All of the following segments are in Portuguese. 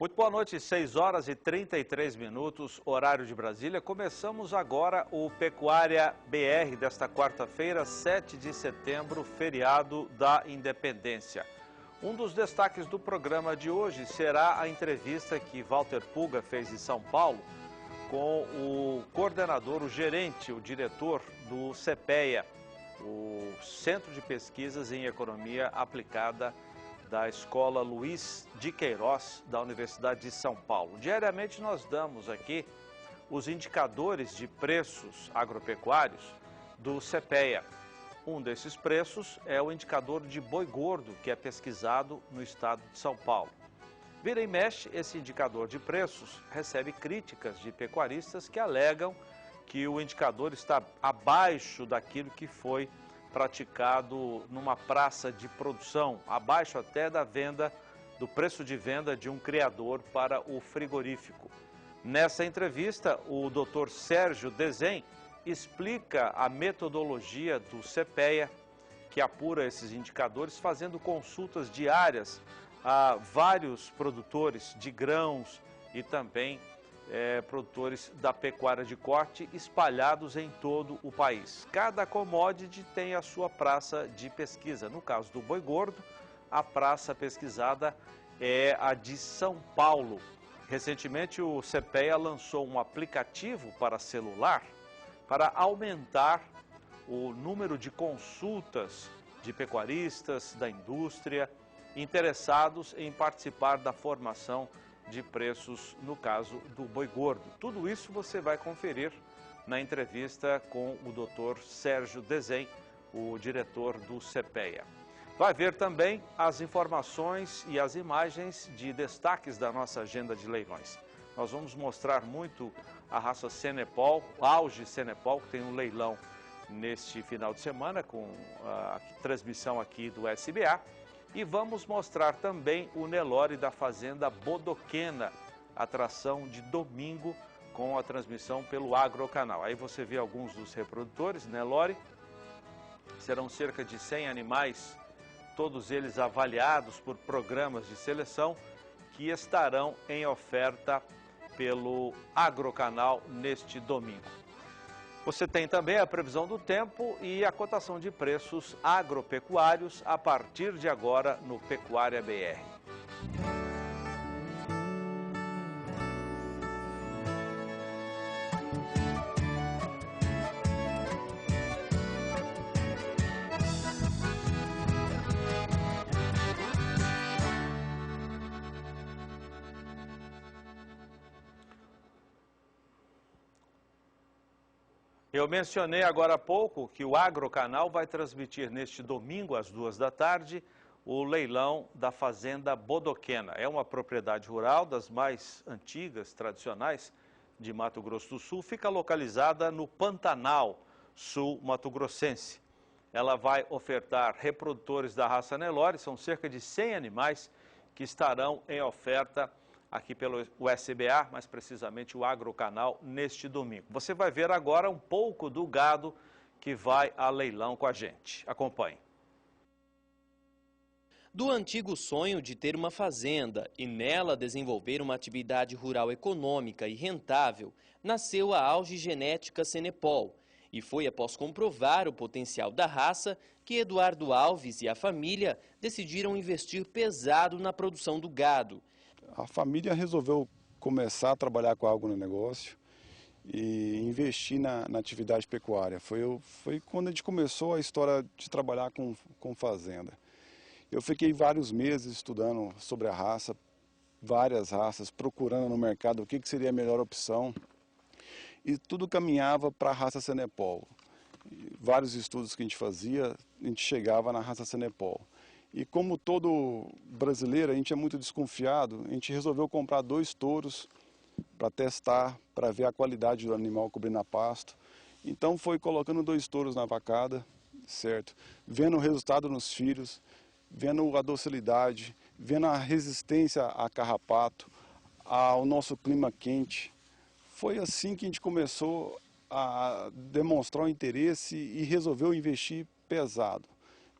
Muito boa noite, 6 horas e 33 minutos, horário de Brasília. Começamos agora o Pecuária BR desta quarta-feira, 7 de setembro, feriado da Independência. Um dos destaques do programa de hoje será a entrevista que Walter Puga fez em São Paulo com o coordenador, o gerente, o diretor do CPEA, o Centro de Pesquisas em Economia Aplicada da Escola Luiz de Queiroz, da Universidade de São Paulo. Diariamente nós damos aqui os indicadores de preços agropecuários do CPEA. Um desses preços é o indicador de boi gordo, que é pesquisado no estado de São Paulo. Vira e mexe, esse indicador de preços recebe críticas de pecuaristas que alegam que o indicador está abaixo daquilo que foi praticado numa praça de produção, abaixo até do preço de venda de um criador para o frigorífico. Nessa entrevista, o Dr. Sérgio Desen explica a metodologia do CPEA, que apura esses indicadores, fazendo consultas diárias a vários produtores de grãos e também produtores da pecuária de corte espalhados em todo o país. Cada commodity tem a sua praça de pesquisa. No caso do boi gordo, a praça pesquisada é a de São Paulo. Recentemente, o CPEA lançou um aplicativo para celular para aumentar o número de consultas de pecuaristas, da indústria, interessados em participar da formação de preços, no caso do boi gordo. Tudo isso você vai conferir na entrevista com o Dr. Sérgio Desen, o diretor do CPEA. Vai ver também as informações e as imagens de destaques da nossa agenda de leilões. Nós vamos mostrar muito a raça Senepol, o auge Senepol, que tem um leilão neste final de semana com a transmissão aqui do SBA. E vamos mostrar também o Nelore da Fazenda Bodoquena, atração de domingo com a transmissão pelo Agrocanal. Aí você vê alguns dos reprodutores, Nelore, serão cerca de 100 animais, todos eles avaliados por programas de seleção que estarão em oferta pelo Agrocanal neste domingo. Você tem também a previsão do tempo e a cotação de preços agropecuários a partir de agora no Pecuária BR. Eu mencionei agora há pouco que o Agrocanal vai transmitir neste domingo às 2 da tarde o leilão da Fazenda Bodoquena. É uma propriedade rural das mais antigas, tradicionais de Mato Grosso do Sul. Fica localizada no Pantanal Sul Mato Grossense. Ela vai ofertar reprodutores da raça Nelore, são cerca de 100 animais que estarão em oferta aqui pelo SBA, mais precisamente o Agrocanal, neste domingo. Você vai ver agora um pouco do gado que vai a leilão com a gente. Acompanhe. Do antigo sonho de ter uma fazenda e nela desenvolver uma atividade rural econômica e rentável, nasceu a Auge Genética Senepol. E foi após comprovar o potencial da raça que Eduardo Alves e a família decidiram investir pesado na produção do gado. A família resolveu começar a trabalhar com algo no negócio e investir na atividade pecuária. Foi quando a gente começou a história de trabalhar com fazenda. Eu fiquei vários meses estudando sobre a raça, várias raças, procurando no mercado o que seria a melhor opção. E tudo caminhava para a raça Senepol. Vários estudos que a gente fazia, a gente chegava na raça Senepol. E como todo brasileiro, a gente é muito desconfiado, a gente resolveu comprar 2 touros para testar, para ver a qualidade do animal cobrindo a pasto. Então foi colocando 2 touros na vacada, certo? Vendo o resultado nos filhos, vendo a docilidade, vendo a resistência a carrapato, ao nosso clima quente. Foi assim que a gente começou a demonstrar o interesse e resolveu investir pesado.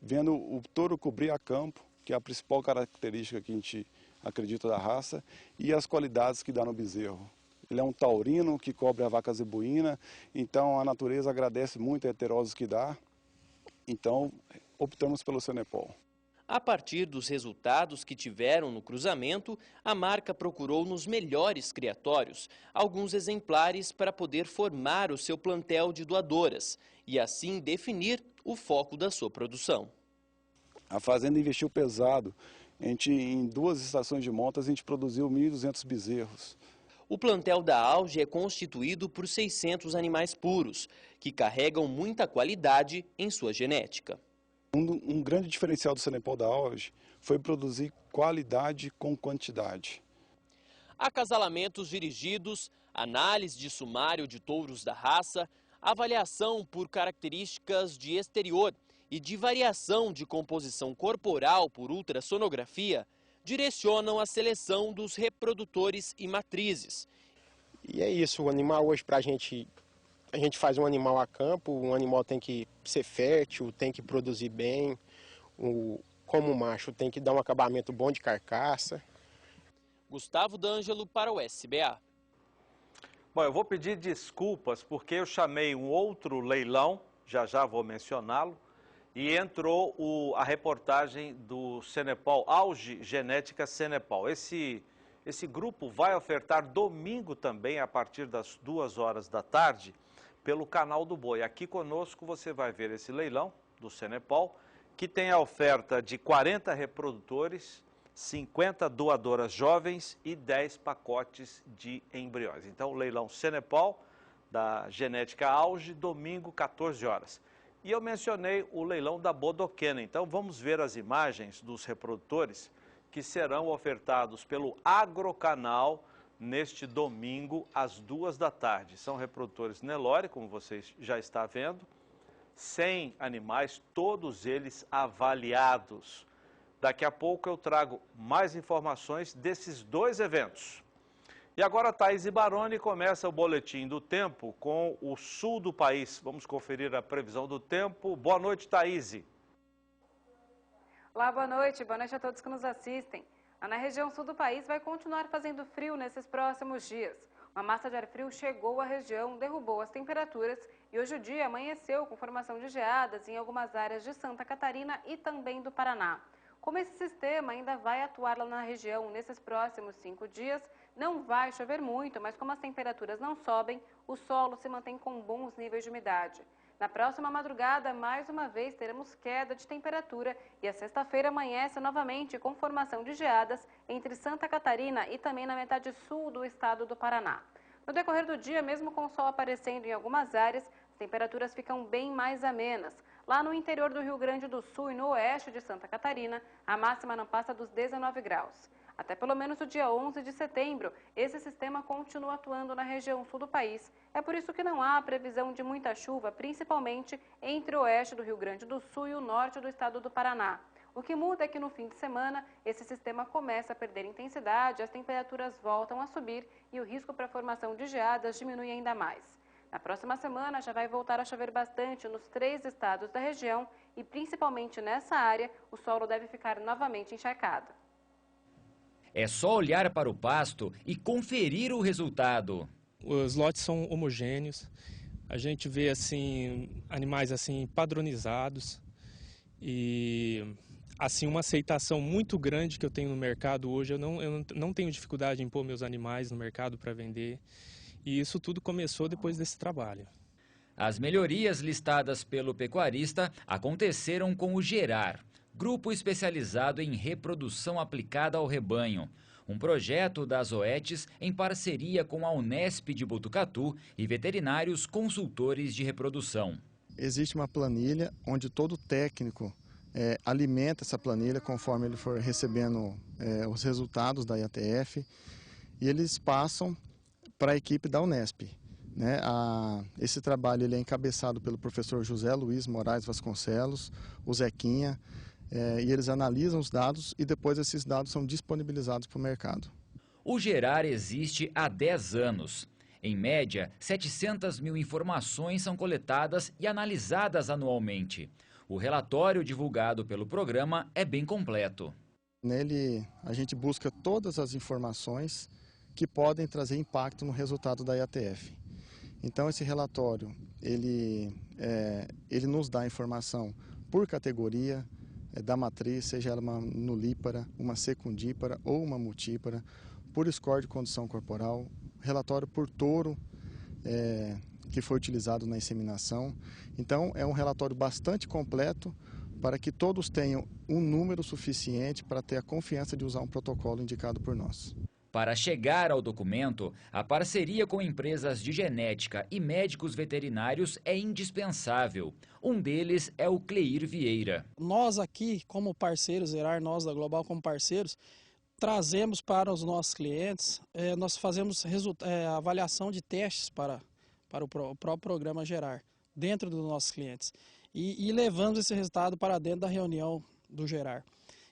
Vendo o touro cobrir a campo, que é a principal característica que a gente acredito, da raça, e as qualidades que dá no bezerro. Ele é um taurino que cobre a vaca zebuína, então a natureza agradece muito a heterose que dá, então optamos pelo Senepol. A partir dos resultados que tiveram no cruzamento, a marca procurou nos melhores criatórios alguns exemplares para poder formar o seu plantel de doadoras e assim definir o foco da sua produção. A fazenda investiu pesado. Em 2 estações de montas, a gente produziu 1.200 bezerros. O plantel da Auge é constituído por 600 animais puros, que carregam muita qualidade em sua genética. Um grande diferencial do Senepol da Auge foi produzir qualidade com quantidade. Acasalamentos dirigidos, análise de sumário de touros da raça, avaliação por características de exterior e de variação de composição corporal por ultrassonografia direcionam a seleção dos reprodutores e matrizes. E é isso, o animal hoje a gente faz um animal a campo, um animal tem que ser fértil, tem que produzir bem, como macho tem que dar um acabamento bom de carcaça. Gustavo D'Angelo para o SBA. Bom, eu vou pedir desculpas porque eu chamei um outro leilão, já vou mencioná-lo, e entrou a reportagem do Senepol, Auge Genética Senepol. Esse grupo vai ofertar domingo também, a partir das 2 horas da tarde, pelo canal do Boi. Aqui conosco você vai ver esse leilão do Senepol, que tem a oferta de 40 reprodutores, 50 doadoras jovens e 10 pacotes de embriões. Então, o leilão Senepol, da Genética Auge, domingo, 14 horas. E eu mencionei o leilão da Bodoquena. Então, vamos ver as imagens dos reprodutores que serão ofertados pelo Agrocanal neste domingo, às 2 da tarde. São reprodutores Nelore, como vocês já estão vendo, 100 animais, todos eles avaliados. Daqui a pouco eu trago mais informações desses 2 eventos. E agora Thaís Baroni começa o boletim do tempo com o sul do país. Vamos conferir a previsão do tempo. Boa noite, Thaís. Olá, boa noite a todos que nos assistem. Na região sul do país vai continuar fazendo frio nesses próximos dias. Uma massa de ar frio chegou à região, derrubou as temperaturas e hoje o dia amanheceu com formação de geadas em algumas áreas de Santa Catarina e também do Paraná. Como esse sistema ainda vai atuar lá na região nesses próximos 5 dias, não vai chover muito, mas como as temperaturas não sobem, o solo se mantém com bons níveis de umidade. Na próxima madrugada, mais uma vez, teremos queda de temperatura e a sexta-feira amanhece novamente com formação de geadas entre Santa Catarina e também na metade sul do estado do Paraná. No decorrer do dia, mesmo com o sol aparecendo em algumas áreas, as temperaturas ficam bem mais amenas. Lá no interior do Rio Grande do Sul e no oeste de Santa Catarina, a máxima não passa dos 19 graus. Até pelo menos o dia 11 de setembro, esse sistema continua atuando na região sul do país. É por isso que não há previsão de muita chuva, principalmente entre o oeste do Rio Grande do Sul e o norte do estado do Paraná. O que muda é que no fim de semana, esse sistema começa a perder intensidade, as temperaturas voltam a subir e o risco para a formação de geadas diminui ainda mais. Na próxima semana já vai voltar a chover bastante nos 3 estados da região e principalmente nessa área o solo deve ficar novamente encharcado. É só olhar para o pasto e conferir o resultado. Os lotes são homogêneos, a gente vê assim animais assim padronizados e assim uma aceitação muito grande que eu tenho no mercado hoje. Eu não tenho dificuldade em pôr meus animais no mercado para vender. E isso tudo começou depois desse trabalho. As melhorias listadas pelo pecuarista aconteceram com o Gerar, grupo especializado em reprodução aplicada ao rebanho. Um projeto da Zoetis em parceria com a Unesp de Botucatu e veterinários consultores de reprodução. Existe uma planilha onde todo técnico alimenta essa planilha conforme ele for recebendo os resultados da IATF e eles passam para a equipe da Unesp. Esse trabalho ele é encabeçado pelo professor José Luiz Moraes Vasconcelos, o Zequinha, e eles analisam os dados e depois esses dados são disponibilizados para o mercado. O Gerar existe há 10 anos. Em média, 700 mil informações são coletadas e analisadas anualmente. O relatório divulgado pelo programa é bem completo. Nele a gente busca todas as informações que podem trazer impacto no resultado da IATF. Então esse relatório, ele nos dá informação por categoria da matriz, seja ela uma nulípara, uma secundípara ou uma multípara, por score de condição corporal, relatório por touro que foi utilizado na inseminação. Então é um relatório bastante completo para que todos tenham um número suficiente para ter a confiança de usar um protocolo indicado por nós. Para chegar ao documento, a parceria com empresas de genética e médicos veterinários é indispensável. Um deles é o Cleir Vieira. Nós aqui, como parceiros, nós da Global como parceiros, trazemos para os nossos clientes, nós fazemos avaliação de testes para o próprio programa Gerar, dentro dos nossos clientes. E levamos esse resultado para dentro da reunião do Gerar.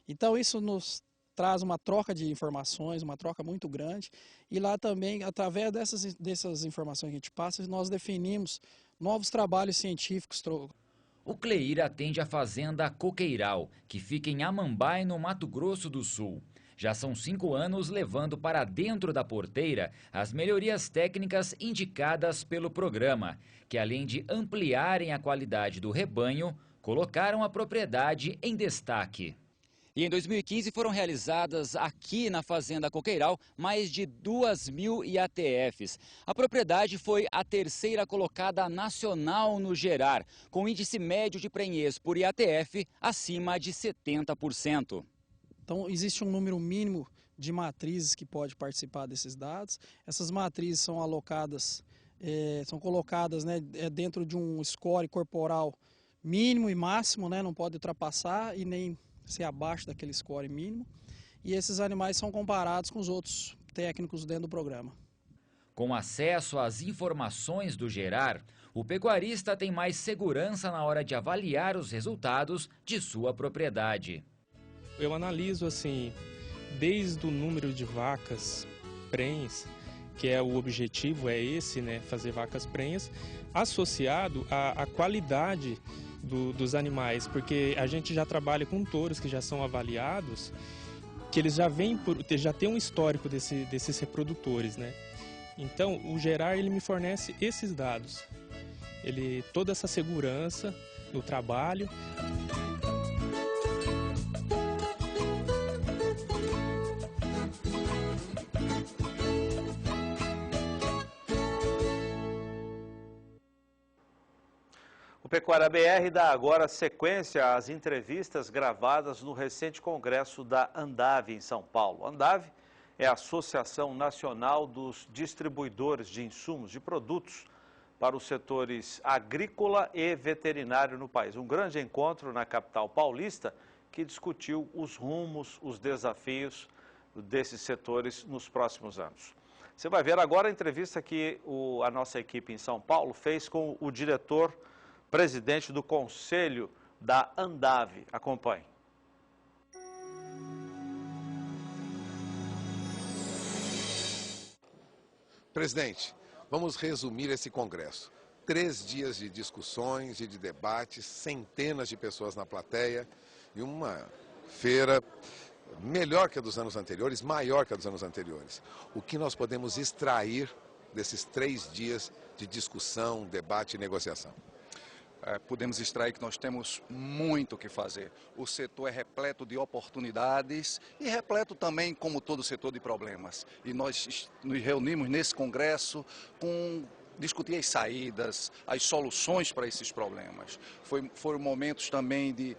Então isso nos traz uma troca de informações, uma troca muito grande, e lá também, através dessas informações que a gente passa, nós definimos novos trabalhos científicos. O Cleir atende a fazenda Coqueiral, que fica em Amambai, no Mato Grosso do Sul. Já são 5 anos levando para dentro da porteira as melhorias técnicas indicadas pelo programa, que além de ampliarem a qualidade do rebanho, colocaram a propriedade em destaque. E em 2015 foram realizadas aqui na Fazenda Coqueiral mais de 2.000 IATFs. A propriedade foi a terceira colocada nacional no Gerar, com índice médio de prenhez por IATF acima de 70%. Então existe um número mínimo de matrizes que pode participar desses dados. Essas matrizes são alocadas, são colocadas dentro de um score corporal mínimo e máximo, não pode ultrapassar e nem ser abaixo daquele score mínimo, e esses animais são comparados com os outros técnicos dentro do programa. Com acesso às informações do Gerar, o pecuarista tem mais segurança na hora de avaliar os resultados de sua propriedade. Eu analiso assim, desde o número de vacas prenhes, que é o objetivo, é esse, fazer vacas prenhas, associado à qualidade dos animais, porque a gente já trabalha com touros que já são avaliados, que eles já têm um histórico desses reprodutores, Então, o Gerar, ele me fornece esses dados, toda essa segurança no trabalho. O Pecuária BR dá agora sequência às entrevistas gravadas no recente congresso da Andave, em São Paulo. A Andave é a Associação Nacional dos Distribuidores de Insumos de Produtos para os setores agrícola e veterinário no país. Um grande encontro na capital paulista que discutiu os rumos, os desafios desses setores nos próximos anos. Você vai ver agora a entrevista que a nossa equipe em São Paulo fez com o presidente do Conselho da Andave. Acompanhe. Presidente, vamos resumir esse congresso. 3 dias de discussões e de debates, centenas de pessoas na plateia e uma feira melhor que a dos anos anteriores, maior que a dos anos anteriores. O que nós podemos extrair desses 3 dias de discussão, debate e negociação? Podemos extrair que nós temos muito o que fazer. O setor é repleto de oportunidades e repleto também, como todo setor, de problemas. E nós nos reunimos nesse congresso com discutir as saídas, as soluções para esses problemas. Foram momentos também de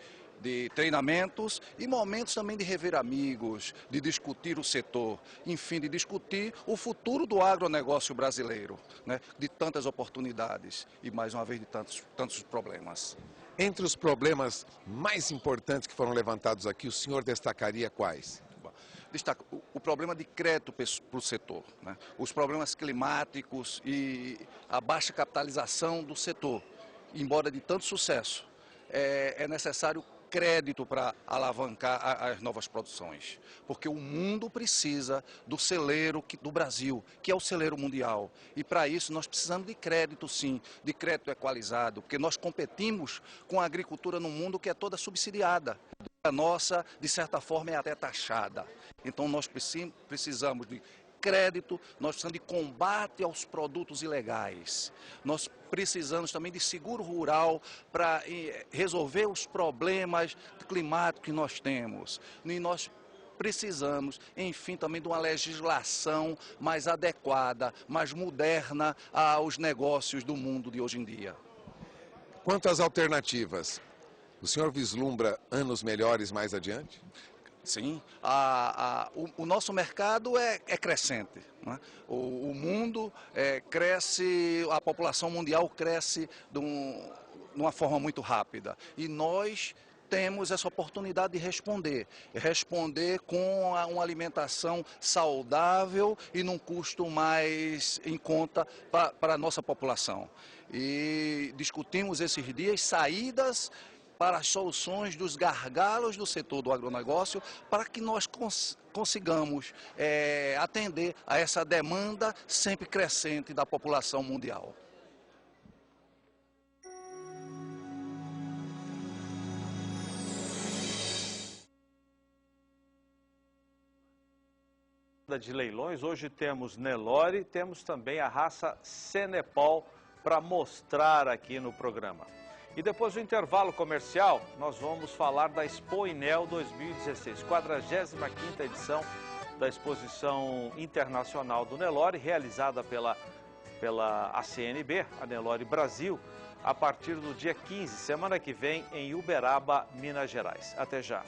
treinamentos e momentos também de rever amigos, de discutir o setor, enfim, de discutir o futuro do agronegócio brasileiro, de tantas oportunidades e, mais uma vez, de tantos problemas. Entre os problemas mais importantes que foram levantados aqui, o senhor destacaria quais? Destaca o problema de crédito para o setor, os problemas climáticos e a baixa capitalização do setor. Embora de tanto sucesso, é necessário crédito para alavancar as novas produções, porque o mundo precisa do celeiro do Brasil, que é o celeiro mundial, e para isso nós precisamos de crédito, sim, de crédito equalizado, porque nós competimos com a agricultura no mundo que é toda subsidiada. A nossa, de certa forma, é até taxada. Então, nós precisamos de crédito, nós precisamos de combate aos produtos ilegais. Nós precisamos também de seguro rural para resolver os problemas climáticos que nós temos. E nós precisamos, enfim, também de uma legislação mais adequada, mais moderna aos negócios do mundo de hoje em dia. Quanto às alternativas, o senhor vislumbra anos melhores mais adiante? Sim, o nosso mercado é crescente, né? O mundo cresce, a população mundial cresce de uma forma muito rápida e nós temos essa oportunidade de responder com uma alimentação saudável e num custo mais em conta para a nossa população. E discutimos esses dias saídas para as soluções dos gargalos do setor do agronegócio, para que nós consigamos atender a essa demanda sempre crescente da população mundial. De leilões, hoje temos Nelore, temos também a raça Cenepol para mostrar aqui no programa. E depois do intervalo comercial, nós vamos falar da Expo Inel 2016, 45ª edição da Exposição Internacional do Nelore, realizada pela ACNB, a Nelore Brasil, a partir do dia 15, semana que vem, em Uberaba, Minas Gerais. Até já.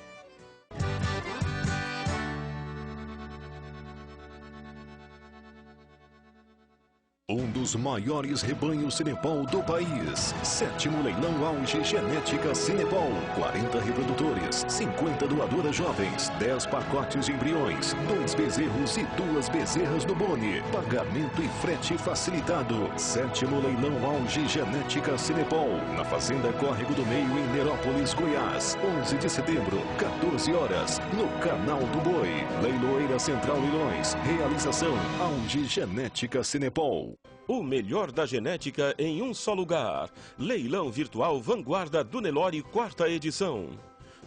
Um dos maiores rebanhos Cenepol do país. 7º Leilão Auge Genética Cenepol. 40 reprodutores, 50 doadoras jovens, 10 pacotes de embriões, 2 bezerros e 2 bezerras do Boni. Pagamento e frete facilitado. 7º Leilão Auge Genética Cenepol. Na Fazenda Córrego do Meio, em Nerópolis, Goiás. 11 de setembro, 14 horas, no Canal do Boi. Leiloeira Central Leilões. Realização Auge Genética Cenepol. O melhor da genética em um só lugar. Leilão Virtual Vanguarda do Nelore, 4ª edição.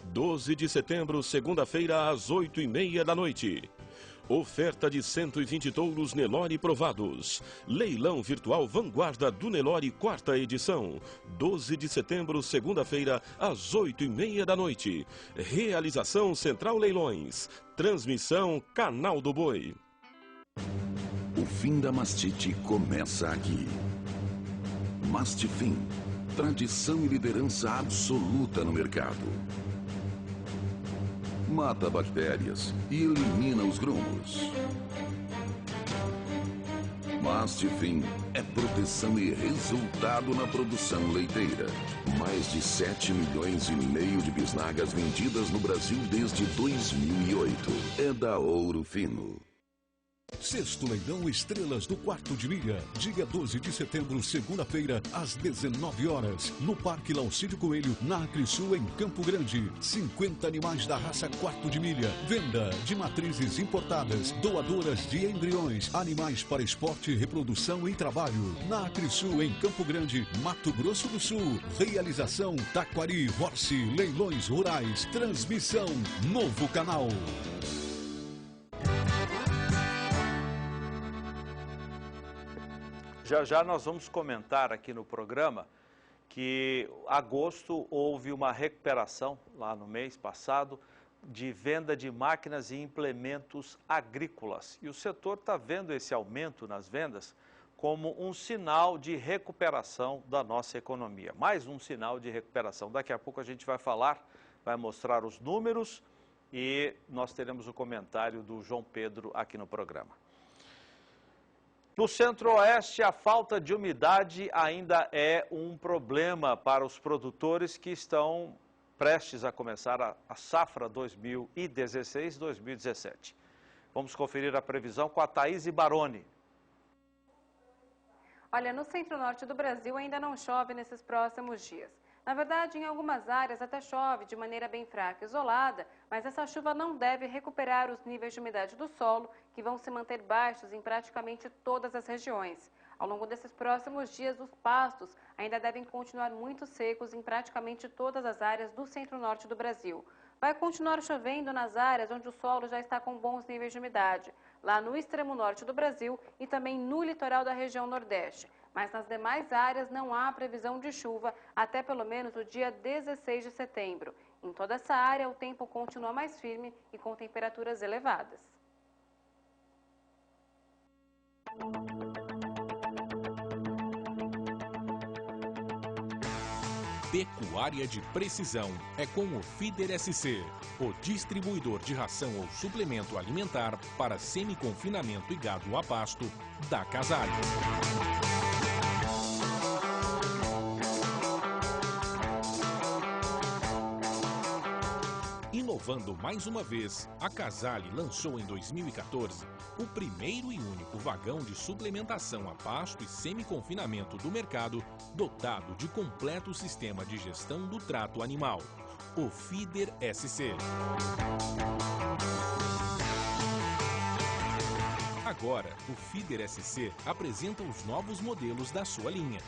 12 de setembro, segunda-feira, às 8h30 da noite. Oferta de 120 touros Nelore provados. Leilão Virtual Vanguarda do Nelore, 4ª edição. 12 de setembro, segunda-feira, às 8h30 da noite. Realização Central Leilões. Transmissão Canal do Boi. O fim da mastite começa aqui. Mastifin, tradição e liderança absoluta no mercado. Mata bactérias e elimina os grumos. Mastifin é proteção e resultado na produção leiteira. Mais de 7,5 milhões de bisnagas vendidas no Brasil desde 2008. É da Ouro Fino. 6º Leilão Estrelas do Quarto de Milha, dia 12 de setembro, segunda-feira, às 19 horas, no Parque Laucídio Coelho, na Acrisul, em Campo Grande. 50 animais da raça Quarto de Milha. Venda de matrizes importadas, doadoras de embriões, animais para esporte, reprodução e trabalho. Na Acrisul, em Campo Grande, Mato Grosso do Sul. Realização Taquari Horse Leilões Rurais. Transmissão Novo Canal. Já já nós vamos comentar aqui no programa que agosto houve uma recuperação, lá no mês passado, de venda de máquinas e implementos agrícolas. E o setor está vendo esse aumento nas vendas como um sinal de recuperação da nossa economia. Mais um sinal de recuperação. Daqui a pouco a gente vai falar, vai mostrar os números e nós teremos o comentário do João Pedro aqui no programa. No Centro-Oeste, a falta de umidade ainda é um problema para os produtores que estão prestes a começar a safra 2016-2017. Vamos conferir a previsão com a Thaís Baroni. Olha, no centro-norte do Brasil ainda não chove nesses próximos dias. Na verdade, em algumas áreas até chove de maneira bem fraca e isolada, mas essa chuva não deve recuperar os níveis de umidade do solo, que vão se manter baixos em praticamente todas as regiões. Ao longo desses próximos dias, os pastos ainda devem continuar muito secos em praticamente todas as áreas do centro-norte do Brasil. Vai continuar chovendo nas áreas onde o solo já está com bons níveis de umidade, lá no extremo norte do Brasil e também no litoral da região nordeste. Mas nas demais áreas não há previsão de chuva até pelo menos o dia 16 de setembro. Em toda essa área, o tempo continua mais firme e com temperaturas elevadas. Pecuária de precisão é com o Feeder SC, o distribuidor de ração ou suplemento alimentar para semi-confinamento e gado a pasto da Casale. Inovando mais uma vez, a Casale lançou em 2014 o primeiro e único vagão de suplementação a pasto e semi-confinamento do mercado, dotado de completo sistema de gestão do trato animal, o Feeder SC. Agora, o Feeder SC apresenta os novos modelos da sua linha.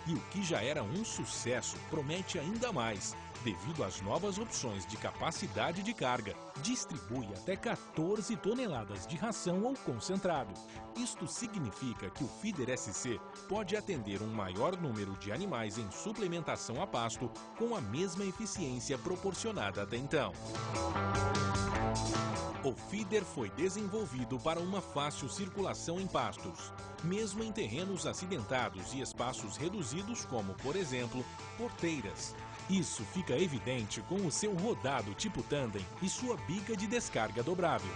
E o que já era um sucesso promete ainda mais, devido às novas opções de capacidade de carga. Distribui até 14 toneladas de ração ou concentrado. Isto significa que o Feeder SC pode atender um maior número de animais em suplementação a pasto com a mesma eficiência proporcionada até então. O feeder foi desenvolvido para uma fácil circulação em pastos, mesmo em terrenos acidentados e espaços reduzidos como, por exemplo, porteiras. Isso fica evidente com o seu rodado tipo tandem e sua bica de descarga dobrável.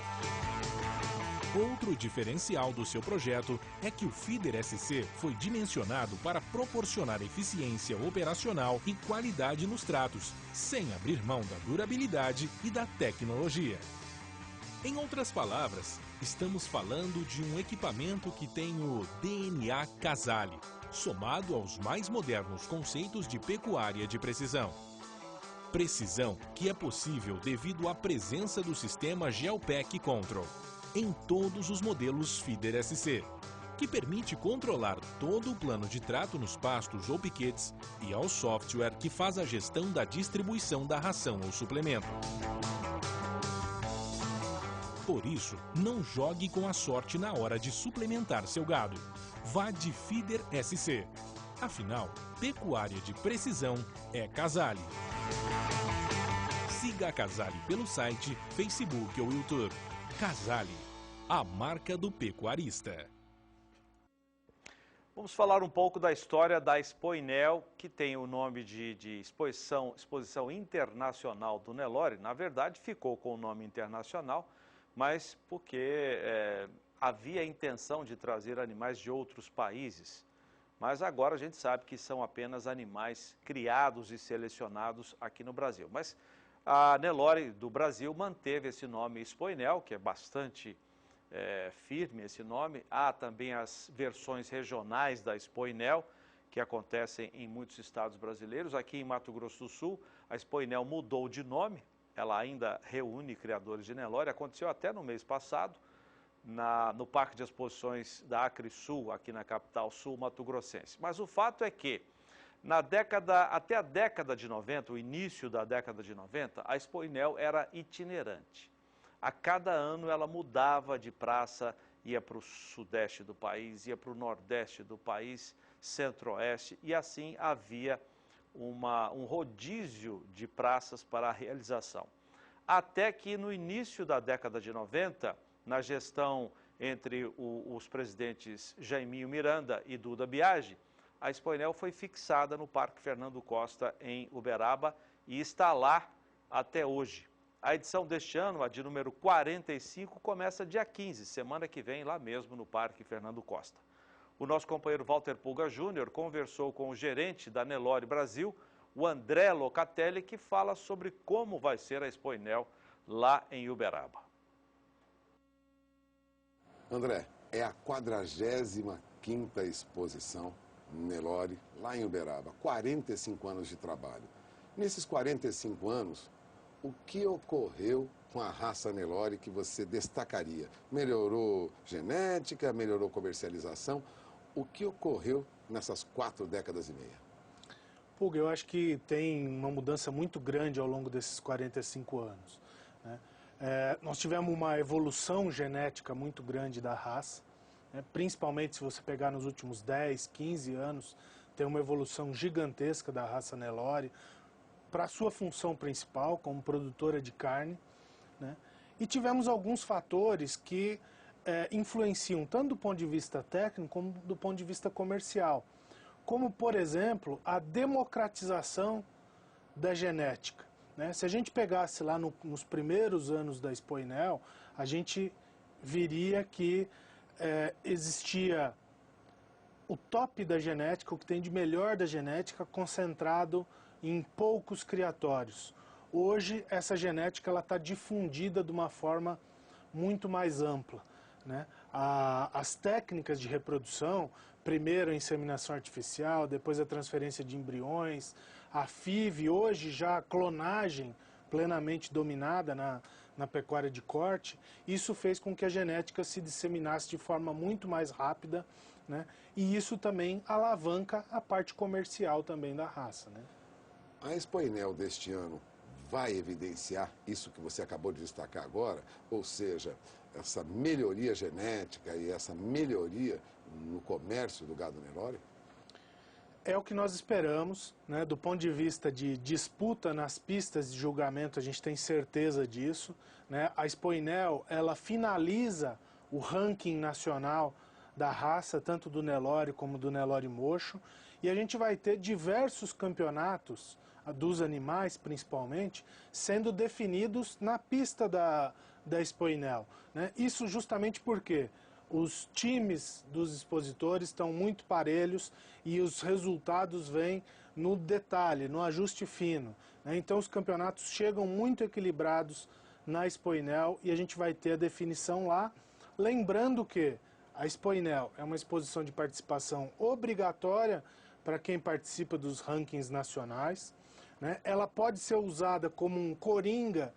Outro diferencial do seu projeto é que o Feeder SC foi dimensionado para proporcionar eficiência operacional e qualidade nos tratos, sem abrir mão da durabilidade e da tecnologia. Em outras palavras, estamos falando de um equipamento que tem o DNA Casale, somado aos mais modernos conceitos de pecuária de precisão. Precisão que é possível devido à presença do sistema GeoPack Control em todos os modelos Feeder SC, que permite controlar todo o plano de trato nos pastos ou piquetes e ao software que faz a gestão da distribuição da ração ou suplemento. Por isso, não jogue com a sorte na hora de suplementar seu gado. Vá de Feeder SC. Afinal, pecuária de precisão é Casale. Siga a Casale pelo site, Facebook ou YouTube. Casale, a marca do pecuarista. Vamos falar um pouco da história da Expoinel, que tem o nome de Exposição Internacional do Nelore. Na verdade, ficou com o nome internacional, mas porque havia a intenção de trazer animais de outros países. Mas agora a gente sabe que são apenas animais criados e selecionados aqui no Brasil. Mas a Nelore do Brasil manteve esse nome Expoinel, que é bastante firme esse nome. Há também as versões regionais da Expoinel, que acontecem em muitos estados brasileiros. Aqui em Mato Grosso do Sul, a Expoinel mudou de nome. Ela ainda reúne criadores de Nelore. Aconteceu até no mês passado, no Parque de Exposições da Acresul, aqui na capital sul-mato-grossense. Mas o fato é que, até a década de 90, o início da década de 90, a Expoinel era itinerante. A cada ano ela mudava de praça, ia para o sudeste do país, ia para o nordeste do país, centro-oeste, e assim havia um rodízio de praças para a realização. Até que no início da década de 90, na gestão entre os presidentes Jaiminho Miranda e Duda Biagi, a Expoinel foi fixada no Parque Fernando Costa, em Uberaba, e está lá até hoje. A edição deste ano, a de número 45, começa dia 15, semana que vem, lá mesmo no Parque Fernando Costa. O nosso companheiro Walter Pulga Júnior conversou com o gerente da Nelore Brasil, o André Locatelli, que fala sobre como vai ser a Expoinel lá em Uberaba. André, é a 45ª exposição Nelore lá em Uberaba, 45 anos de trabalho. Nesses 45 anos, o que ocorreu com a raça Nelore que você destacaria? Melhorou genética, melhorou comercialização? O que ocorreu nessas 4 décadas e meia? Puga, eu acho que tem uma mudança muito grande ao longo desses 45 anos. Né? Nós tivemos uma evolução genética muito grande da raça, né? Principalmente se você pegar nos últimos 10, 15 anos, tem uma evolução gigantesca da raça Nelore para a sua função principal como produtora de carne. Né? E tivemos alguns fatores que influenciam tanto do ponto de vista técnico como do ponto de vista comercial. Como, por exemplo, a democratização da genética. Né? Se a gente pegasse lá nos primeiros anos da Expoinel, a gente viria que existia o top da genética, o que tem de melhor da genética, concentrado em poucos criatórios. Hoje, essa genética está difundida de uma forma muito mais ampla. Né? As técnicas de reprodução, primeiro a inseminação artificial, depois a transferência de embriões, a FIV, hoje já a clonagem plenamente dominada na pecuária de corte, isso fez com que a genética se disseminasse de forma muito mais rápida, né? E isso também alavanca a parte comercial também da raça. Né? A Expoinel deste ano vai evidenciar isso que você acabou de destacar agora, ou seja, essa melhoria genética e essa melhoria no comércio do gado Nelore? É o que nós esperamos, né? Do ponto de vista de disputa nas pistas de julgamento, a gente tem certeza disso. Né? A Expoinel, ela finaliza o ranking nacional da raça, tanto do Nelore como do Nelore mocho, e a gente vai ter diversos campeonatos dos animais, principalmente, sendo definidos na pista da Expoinel. Né? Isso justamente porque os times dos expositores estão muito parelhos e os resultados vêm no detalhe, no ajuste fino. Né? Então os campeonatos chegam muito equilibrados na Expoinel e a gente vai ter a definição lá. Lembrando que a Expoinel é uma exposição de participação obrigatória para quem participa dos rankings nacionais. Né? Ela pode ser usada como um coringa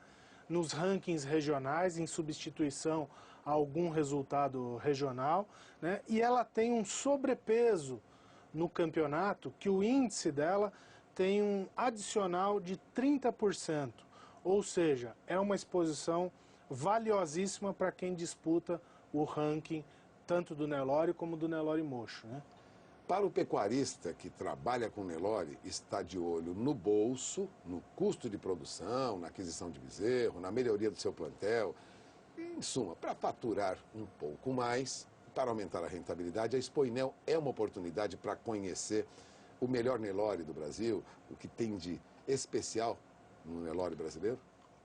nos rankings regionais, em substituição a algum resultado regional, né? E ela tem um sobrepeso no campeonato, que o índice dela tem um adicional de 30%, ou seja, é uma exposição valiosíssima para quem disputa o ranking tanto do Nelore como do Nelore mocho. Né? Para o pecuarista que trabalha com Nelore, está de olho no bolso, no custo de produção, na aquisição de bezerro, na melhoria do seu plantel. Em suma, para faturar um pouco mais, para aumentar a rentabilidade, a Expoinel é uma oportunidade para conhecer o melhor Nelore do Brasil, o que tem de especial no Nelore brasileiro.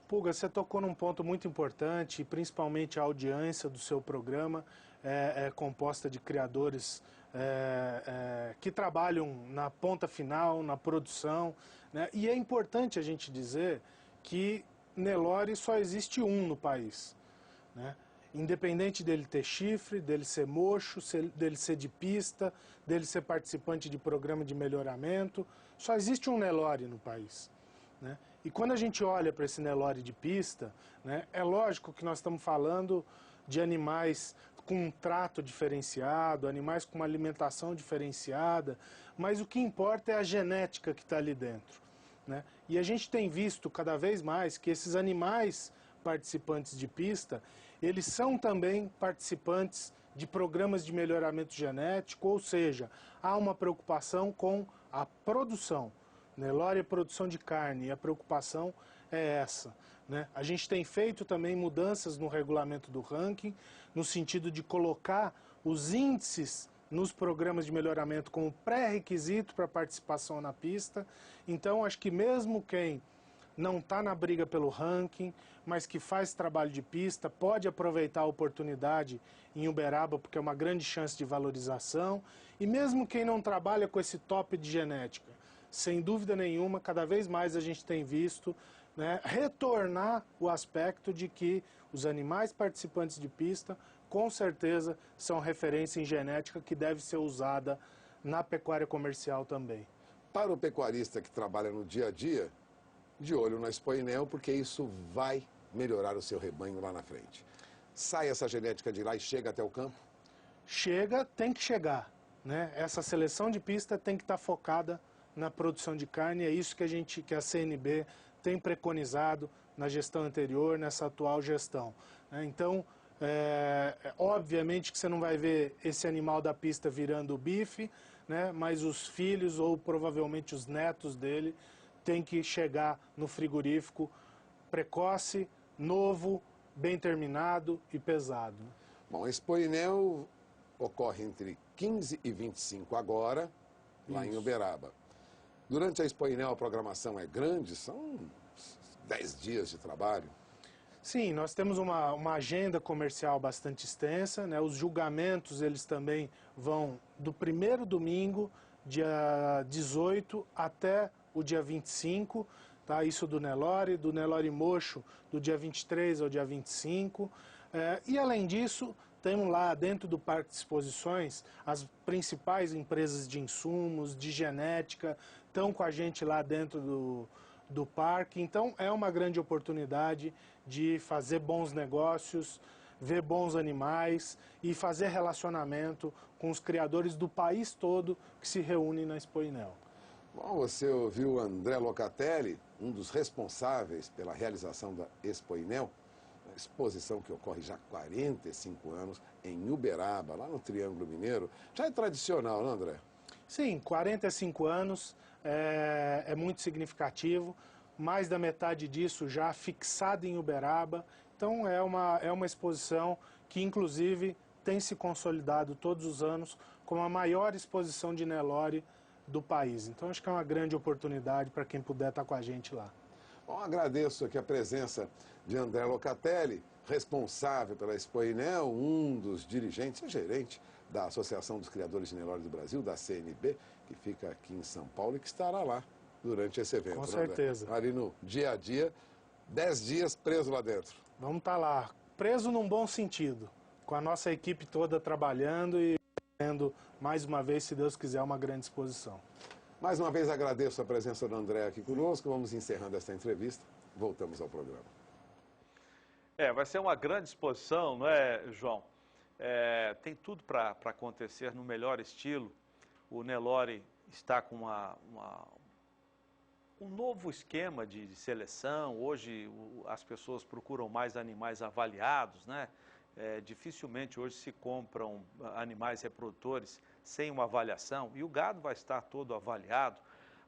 Puga, você tocou num ponto muito importante, principalmente a audiência do seu programa é composta de criadores que trabalham na ponta final, na produção, né? E é importante a gente dizer que Nelore só existe um no país, né? Independente dele ter chifre, dele ser mocho, dele ser de pista, dele ser participante de programa de melhoramento, só existe um Nelore no país. Né? E quando a gente olha para esse Nelore de pista, né, é lógico que nós estamos falando de animais com um trato diferenciado, animais com uma alimentação diferenciada, mas o que importa é a genética que está ali dentro. Né? E a gente tem visto cada vez mais que esses animais participantes de pista, eles são também participantes de programas de melhoramento genético, ou seja, há uma preocupação com a produção. Nelore é produção de carne e a preocupação é essa. Né? A gente tem feito também mudanças no regulamento do ranking, no sentido de colocar os índices nos programas de melhoramento como pré-requisito para participação na pista. Então, acho que mesmo quem não está na briga pelo ranking, mas que faz trabalho de pista, pode aproveitar a oportunidade em Uberaba, porque é uma grande chance de valorização. E mesmo quem não trabalha com esse top de genética, sem dúvida nenhuma, cada vez mais a gente tem visto, né, retornar o aspecto de que os animais participantes de pista, com certeza, são referência em genética que deve ser usada na pecuária comercial também. Para o pecuarista que trabalha no dia a dia, de olho na Expoinel, porque isso vai melhorar o seu rebanho lá na frente. Sai essa genética de lá e chega até o campo? Chega, tem que chegar. Né? Essa seleção de pista tem que estar focada na produção de carne. É isso que a CNB tem preconizado na gestão anterior, nessa atual gestão. Então, obviamente que você não vai ver esse animal da pista virando bife, né? Mas os filhos ou provavelmente os netos dele têm que chegar no frigorífico precoce, novo, bem terminado e pesado. Bom, a Expoinel ocorre entre 15 e 25 agora, lá em Uberaba. Durante a Expoinel a programação é grande, são 10 dias de trabalho. Sim, nós temos uma agenda comercial bastante extensa, né? Os julgamentos, eles também vão do primeiro domingo, dia 18, até o dia 25, tá? Isso do Nelore Mocho, do dia 23 ao dia 25. E além disso, temos lá dentro do Parque de Exposições as principais empresas de insumos, de genética, estão com a gente lá dentro do parque. Então é uma grande oportunidade de fazer bons negócios, ver bons animais e fazer relacionamento com os criadores do país todo que se reúnem na Expoinel. Bom, você ouviu André Locatelli, um dos responsáveis pela realização da Expoinel, uma exposição que ocorre já há 45 anos em Uberaba, lá no Triângulo Mineiro. Já é tradicional, não, André? Sim, 45 anos é muito significativo. Mais da metade disso já fixado em Uberaba. Então é uma exposição que inclusive tem se consolidado todos os anos como a maior exposição de Nelore do país. Então acho que é uma grande oportunidade para quem puder estar com a gente lá. Bom, agradeço aqui a presença de André Locatelli, responsável pela Expoinel, um dos dirigentes e gerente da Associação dos Criadores de Nelore do Brasil, da CNB, que fica aqui em São Paulo e que estará lá durante esse evento. Com certeza. Ali no dia a dia, 10 dias preso lá dentro. Vamos estar lá, preso num bom sentido, com a nossa equipe toda trabalhando e tendo, mais uma vez, se Deus quiser, uma grande exposição. Mais uma vez agradeço a presença do André aqui conosco. Vamos encerrando esta entrevista. Voltamos ao programa. Vai ser uma grande exposição, não é, João? Tem tudo para acontecer no melhor estilo. O Nelore está com um novo esquema de seleção. Hoje as pessoas procuram mais animais avaliados, né? Dificilmente hoje se compram animais reprodutores sem uma avaliação, e o gado vai estar todo avaliado.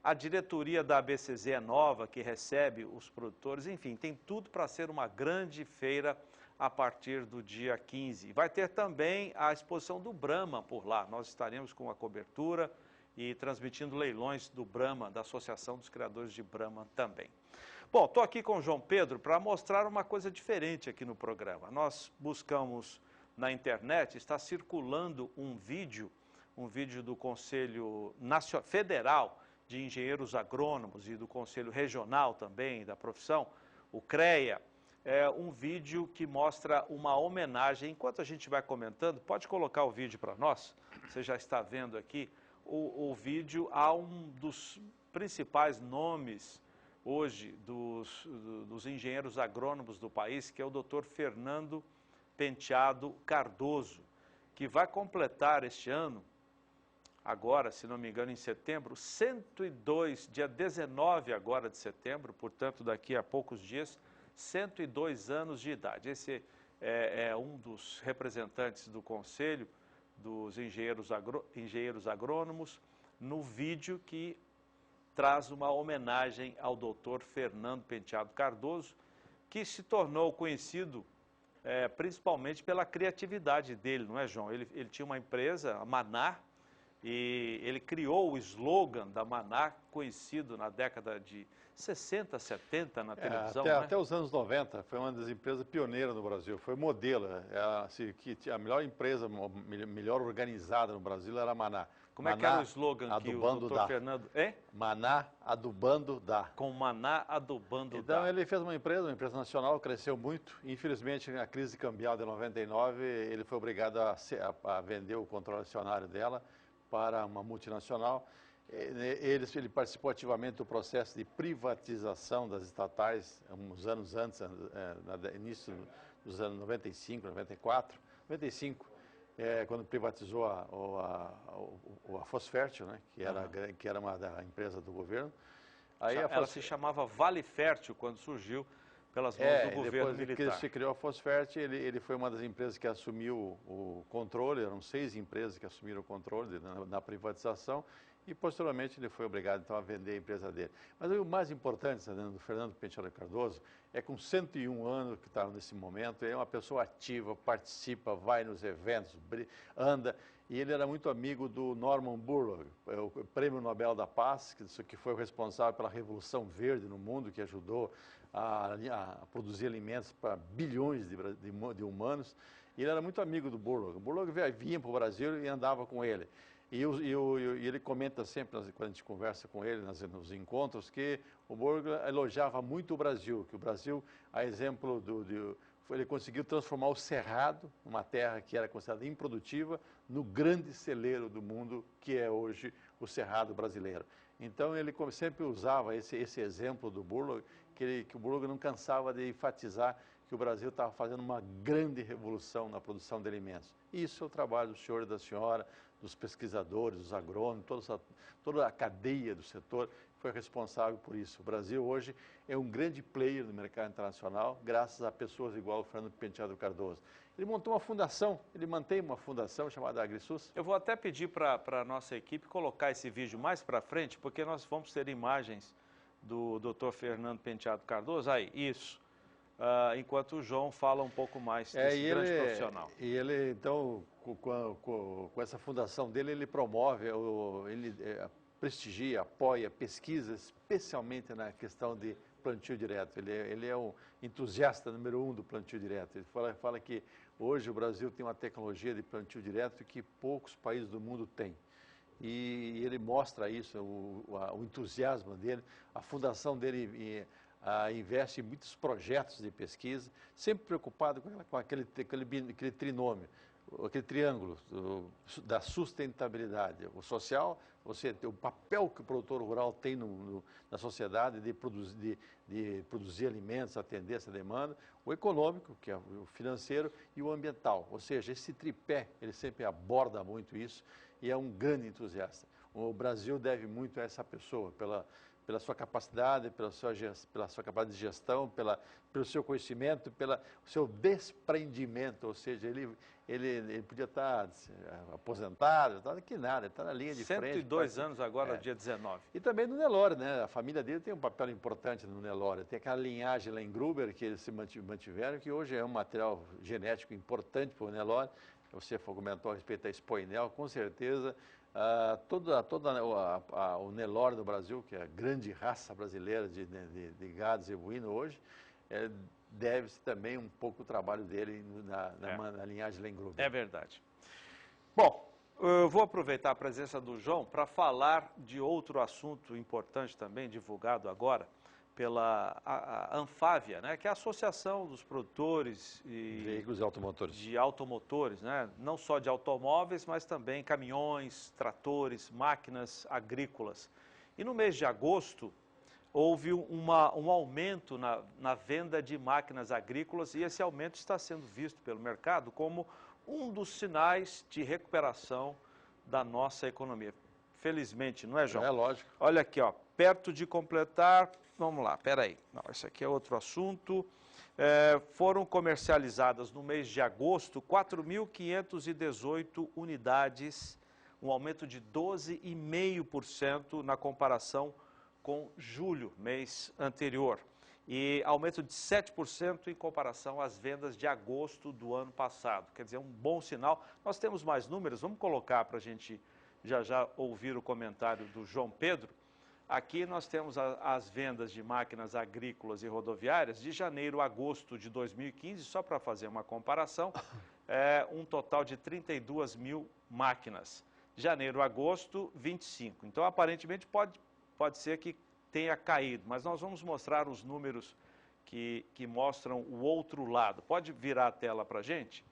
A diretoria da ABCZ é nova, que recebe os produtores, enfim, tem tudo para ser uma grande feira a partir do dia 15. Vai ter também a exposição do Brahma por lá. Nós estaremos com a cobertura e transmitindo leilões do Brahma, da Associação dos Criadores de Brahma também. Bom, estou aqui com o João Pedro para mostrar uma coisa diferente aqui no programa. Nós buscamos na internet, está circulando um vídeo do Conselho Federal de Engenheiros Agrônomos e do Conselho Regional também da profissão, o CREA. É um vídeo que mostra uma homenagem. Enquanto a gente vai comentando, pode colocar o vídeo para nós, você já está vendo aqui o vídeo a um dos principais nomes hoje dos engenheiros agrônomos do país, que é o Dr. Fernando Penteado Cardoso, que vai completar este ano, agora, se não me engano, em setembro, 102, dia 19 agora de setembro, portanto, daqui a poucos dias, 102 anos de idade. Esse é um dos representantes do Conselho dos Engenheiros Agrônomos, no vídeo que traz uma homenagem ao doutor Fernando Penteado Cardoso, que se tornou conhecido principalmente pela criatividade dele, não é, João? Ele tinha uma empresa, a Manar, e ele criou o slogan da Manar, conhecido na década de 60, 70 na televisão. Até os anos 90, foi uma das empresas pioneiras no Brasil, foi modelo. A melhor empresa, melhor organizada no Brasil era a Manar. Como é que era o slogan que o doutor Fernando... Maná adubando dá. Com Maná adubando dá. Então ele fez uma empresa nacional, cresceu muito. Infelizmente, na crise cambial de 99, ele foi obrigado a vender o controle acionário dela para uma multinacional. Ele participou ativamente do processo de privatização das estatais, uns anos antes, no início dos anos 95, 94, 95. quando privatizou a Fosfértil, né, que era uma da empresa do governo. Aí ela se chamava Vale Fértil quando surgiu pelas mãos do governo militar. Depois que se criou a Fosfértil, ele foi uma das empresas que assumiu o controle, eram 6 empresas que assumiram o controle na privatização, e posteriormente ele foi obrigado então a vender a empresa dele. Mas o mais importante, do Fernando Penteado Cardoso, é com 101 anos que está nesse momento, ele é uma pessoa ativa, participa, vai nos eventos, anda, e ele era muito amigo do Norman Borlaug, o Prêmio Nobel da Paz, que foi o responsável pela Revolução Verde no mundo, que ajudou a produzir alimentos para bilhões de humanos, e ele era muito amigo do Borlaug. O Borlaug vinha para o Brasil e andava com ele. E ele comenta sempre, quando a gente conversa com ele nos encontros, que o Borlaug elogiava muito o Brasil, que o Brasil, a exemplo ele conseguiu transformar o Cerrado, uma terra que era considerada improdutiva, no grande celeiro do mundo, que é hoje o Cerrado brasileiro. Então ele sempre usava esse exemplo do Borlaug, que o Borlaug não cansava de enfatizar que o Brasil estava fazendo uma grande revolução na produção de alimentos. Isso é o trabalho do senhor e da senhora, dos pesquisadores, dos agrônomos, toda a cadeia do setor foi responsável por isso. O Brasil hoje é um grande player no mercado internacional, graças a pessoas igual o Fernando Penteado Cardoso. Ele montou uma fundação, ele mantém uma fundação chamada AgriSUS. Eu vou até pedir para a nossa equipe colocar esse vídeo mais para frente, porque nós vamos ter imagens do Dr. Fernando Penteado Cardoso. Aí, isso. Enquanto o João fala um pouco mais desse grande profissional. E ele, então, com essa fundação dele, ele promove, ele prestigia, apoia pesquisa, especialmente na questão de plantio direto. Ele é um entusiasta número 1 do plantio direto. Ele fala que hoje o Brasil tem uma tecnologia de plantio direto que poucos países do mundo têm. E ele mostra isso, o entusiasmo dele, a fundação dele investe em muitos projetos de pesquisa, sempre preocupado com aquele trinômio, aquele triângulo da sustentabilidade. O social, o papel que o produtor rural tem na sociedade de produzir alimentos, atender essa demanda, o econômico, que é o financeiro, e o ambiental. Ou seja, esse tripé, ele sempre aborda muito isso e é um grande entusiasta. O Brasil deve muito a essa pessoa, pela sua capacidade, pela sua capacidade de gestão, pelo seu conhecimento, pelo seu desprendimento, ou seja, ele podia estar aposentado, que nada, ele está na linha de frente. 102 anos agora, dia 19. E também no Nelore, né? A família dele tem um papel importante no Nelore. Tem aquela linhagem lá em Gruber que eles se mantiveram, que hoje é um material genético importante para o Nelore. Você comentou a respeito da Spoinel, com certeza. O Nelore do Brasil, que é a grande raça brasileira de gados e bovino hoje, deve-se também um pouco o trabalho dele na linhagem Lengruber. É verdade. Bom, eu vou aproveitar a presença do João para falar de outro assunto importante também, divulgado agora pela Anfávia, né, que é a Associação dos Produtores Veículos e Automotores. De automotores, né, não só de automóveis, mas também caminhões, tratores, máquinas agrícolas. E no mês de agosto houve um aumento na venda de máquinas agrícolas e esse aumento está sendo visto pelo mercado como um dos sinais de recuperação da nossa economia. Felizmente, não é, João? É lógico. Olha aqui, ó, perto de completar, vamos lá, peraí, não, esse aqui é outro assunto. Foram comercializadas no mês de agosto 4.518 unidades, um aumento de 12,5% na comparação com julho, mês anterior. E aumento de 7% em comparação às vendas de agosto do ano passado. Quer dizer, um bom sinal. Nós temos mais números, vamos colocar para a gente já ouvir o comentário do João Pedro. Aqui nós temos as vendas de máquinas agrícolas e rodoviárias de janeiro a agosto de 2015, só para fazer uma comparação, um total de 32 mil máquinas. Janeiro a agosto, 25. Então, aparentemente, pode ser que tenha caído, mas nós vamos mostrar os números que mostram o outro lado. Pode virar a tela para a gente?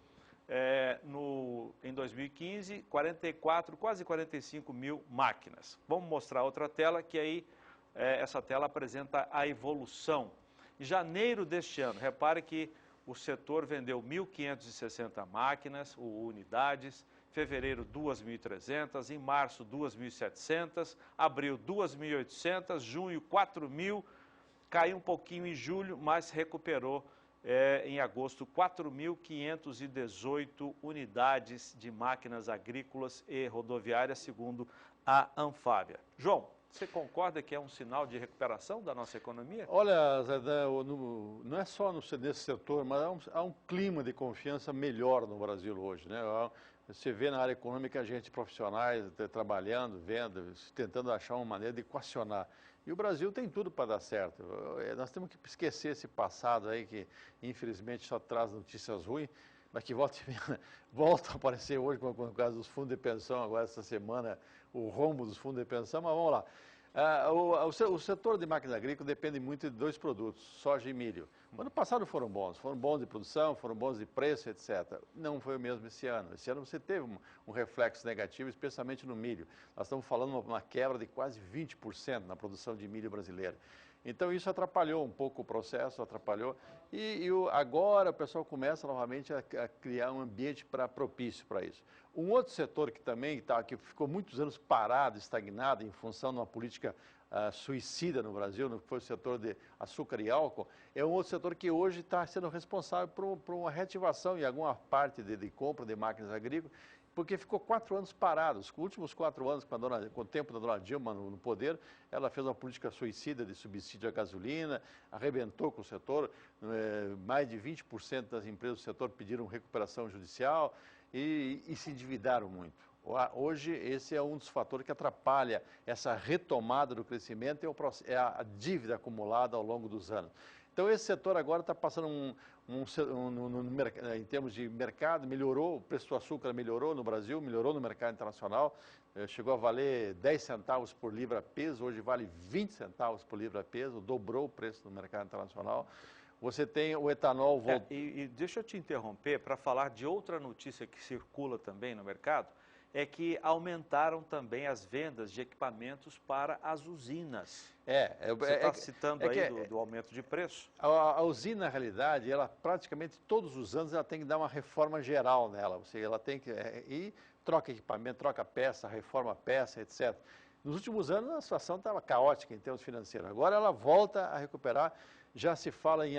Em 2015, 44, quase 45 mil máquinas. Vamos mostrar outra tela, que aí essa tela apresenta a evolução. Em janeiro deste ano, repare que o setor vendeu 1.560 máquinas ou unidades, fevereiro 2.300, em março 2.700, abril 2.800, junho 4.000, caiu um pouquinho em julho, mas recuperou em agosto 4.518 unidades de máquinas agrícolas e rodoviárias, segundo a Anfávia. João, você concorda que é um sinal de recuperação da nossa economia? Olha, Zé, não é só nesse setor, mas há um clima de confiança melhor no Brasil hoje, né? Você vê na área econômica gente profissionais trabalhando, vendo, tentando achar uma maneira de equacionar. E o Brasil tem tudo para dar certo. Nós temos que esquecer esse passado aí que, infelizmente, só traz notícias ruins, mas que volta a aparecer hoje com o caso dos fundos de pensão, agora essa semana, o rombo dos fundos de pensão, mas vamos lá. O setor de máquina agrícola depende muito de dois produtos, soja e milho. O ano passado foram bons de produção, foram bons de preço, etc. Não foi o mesmo esse ano. Esse ano você teve um reflexo negativo, especialmente no milho. Nós estamos falando de uma quebra de quase 20% na produção de milho brasileira. Então isso atrapalhou um pouco o processo, atrapalhou. Agora o pessoal começa novamente a criar um ambiente propício para isso. Um outro setor que também que ficou muitos anos parado, estagnado, em função de uma política suicida no Brasil, que foi o setor de açúcar e álcool, é um outro setor que hoje está sendo responsável por uma reativação em alguma parte de compra de máquinas agrícolas, porque ficou 4 anos parado. Os últimos 4 anos, com o tempo da dona Dilma no poder, ela fez uma política suicida de subsídio à gasolina, arrebentou com o setor, mais de 20% das empresas do setor pediram recuperação judicial e se endividaram muito. Hoje, esse é um dos fatores que atrapalha essa retomada do crescimento, é a dívida acumulada ao longo dos anos. Então, esse setor agora está passando em termos de mercado, melhorou, o preço do açúcar melhorou no Brasil, melhorou no mercado internacional, chegou a valer 10 centavos por libra-peso, hoje vale 20 centavos por libra-peso, dobrou o preço no mercado internacional. Você tem o etanol... E deixa eu te interromper para falar de outra notícia que circula também no mercado, é que aumentaram também as vendas de equipamentos para as usinas. Você está citando aí do aumento de preço? A usina, na realidade, ela praticamente todos os anos ela tem que dar uma reforma geral nela. Ela tem que troca equipamento, troca peça, reforma peça, etc. Nos últimos anos a situação estava caótica em termos financeiros. Agora ela volta a recuperar. Já se fala em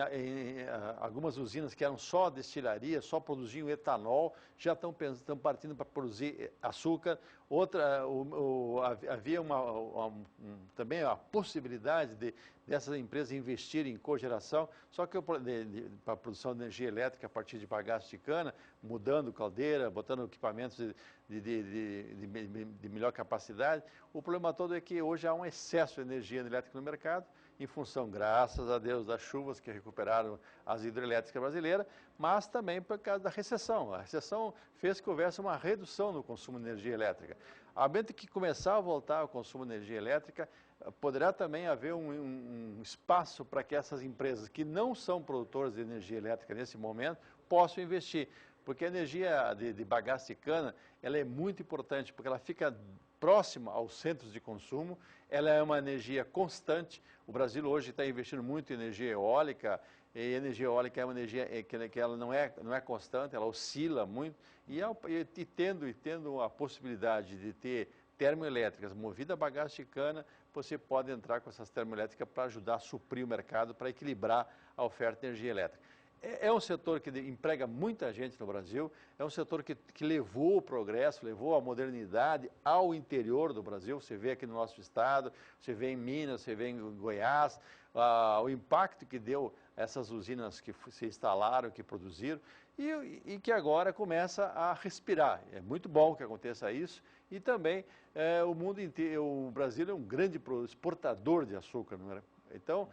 algumas usinas que eram só destilaria, só produziam etanol, já estão partindo para produzir açúcar. Havia também a possibilidade dessas empresas investirem em cogeração, só que para a produção de energia elétrica a partir de bagaço de cana, mudando caldeira, botando equipamentos de melhor capacidade. O problema todo é que hoje há um excesso de energia elétrica no mercado, em função, graças a Deus, das chuvas que recuperaram as hidrelétricas brasileiras, mas também por causa da recessão. A recessão fez que houvesse uma redução no consumo de energia elétrica. A momento que começar a voltar o consumo de energia elétrica, poderá também haver um espaço para que essas empresas que não são produtoras de energia elétrica nesse momento possam investir. Porque a energia de bagaço de cana, ela é muito importante, porque ela fica próxima aos centros de consumo, ela é uma energia constante. O Brasil hoje está investindo muito em energia eólica, e a energia eólica é uma energia que ela não é constante, ela oscila muito, e tendo a possibilidade de ter termoelétricas movidas a bagaço de cana, você pode entrar com essas termoelétricas para ajudar a suprir o mercado, para equilibrar a oferta de energia elétrica. É um setor que emprega muita gente no Brasil, é um setor que levou o progresso, levou a modernidade ao interior do Brasil. Você vê aqui no nosso estado, você vê em Minas, você vê em Goiás, o impacto que deu essas usinas que se instalaram, que produziram, e que agora começa a respirar. É muito bom que aconteça isso, e também o mundo inteiro, o Brasil é um grande exportador de açúcar, não é? Então,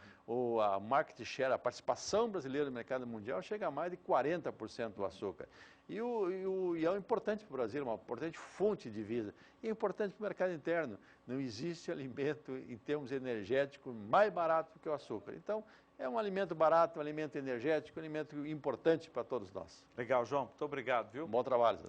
a market share, a participação brasileira no mercado mundial chega a mais de 40% do açúcar. E é importante para o Brasil, uma importante fonte de divisa. E é importante para o mercado interno. Não existe alimento, em termos energéticos, mais barato do que o açúcar. Então, é um alimento barato, um alimento energético, um alimento importante para todos nós. Legal, João. Muito obrigado, viu? Bom trabalho, Zé.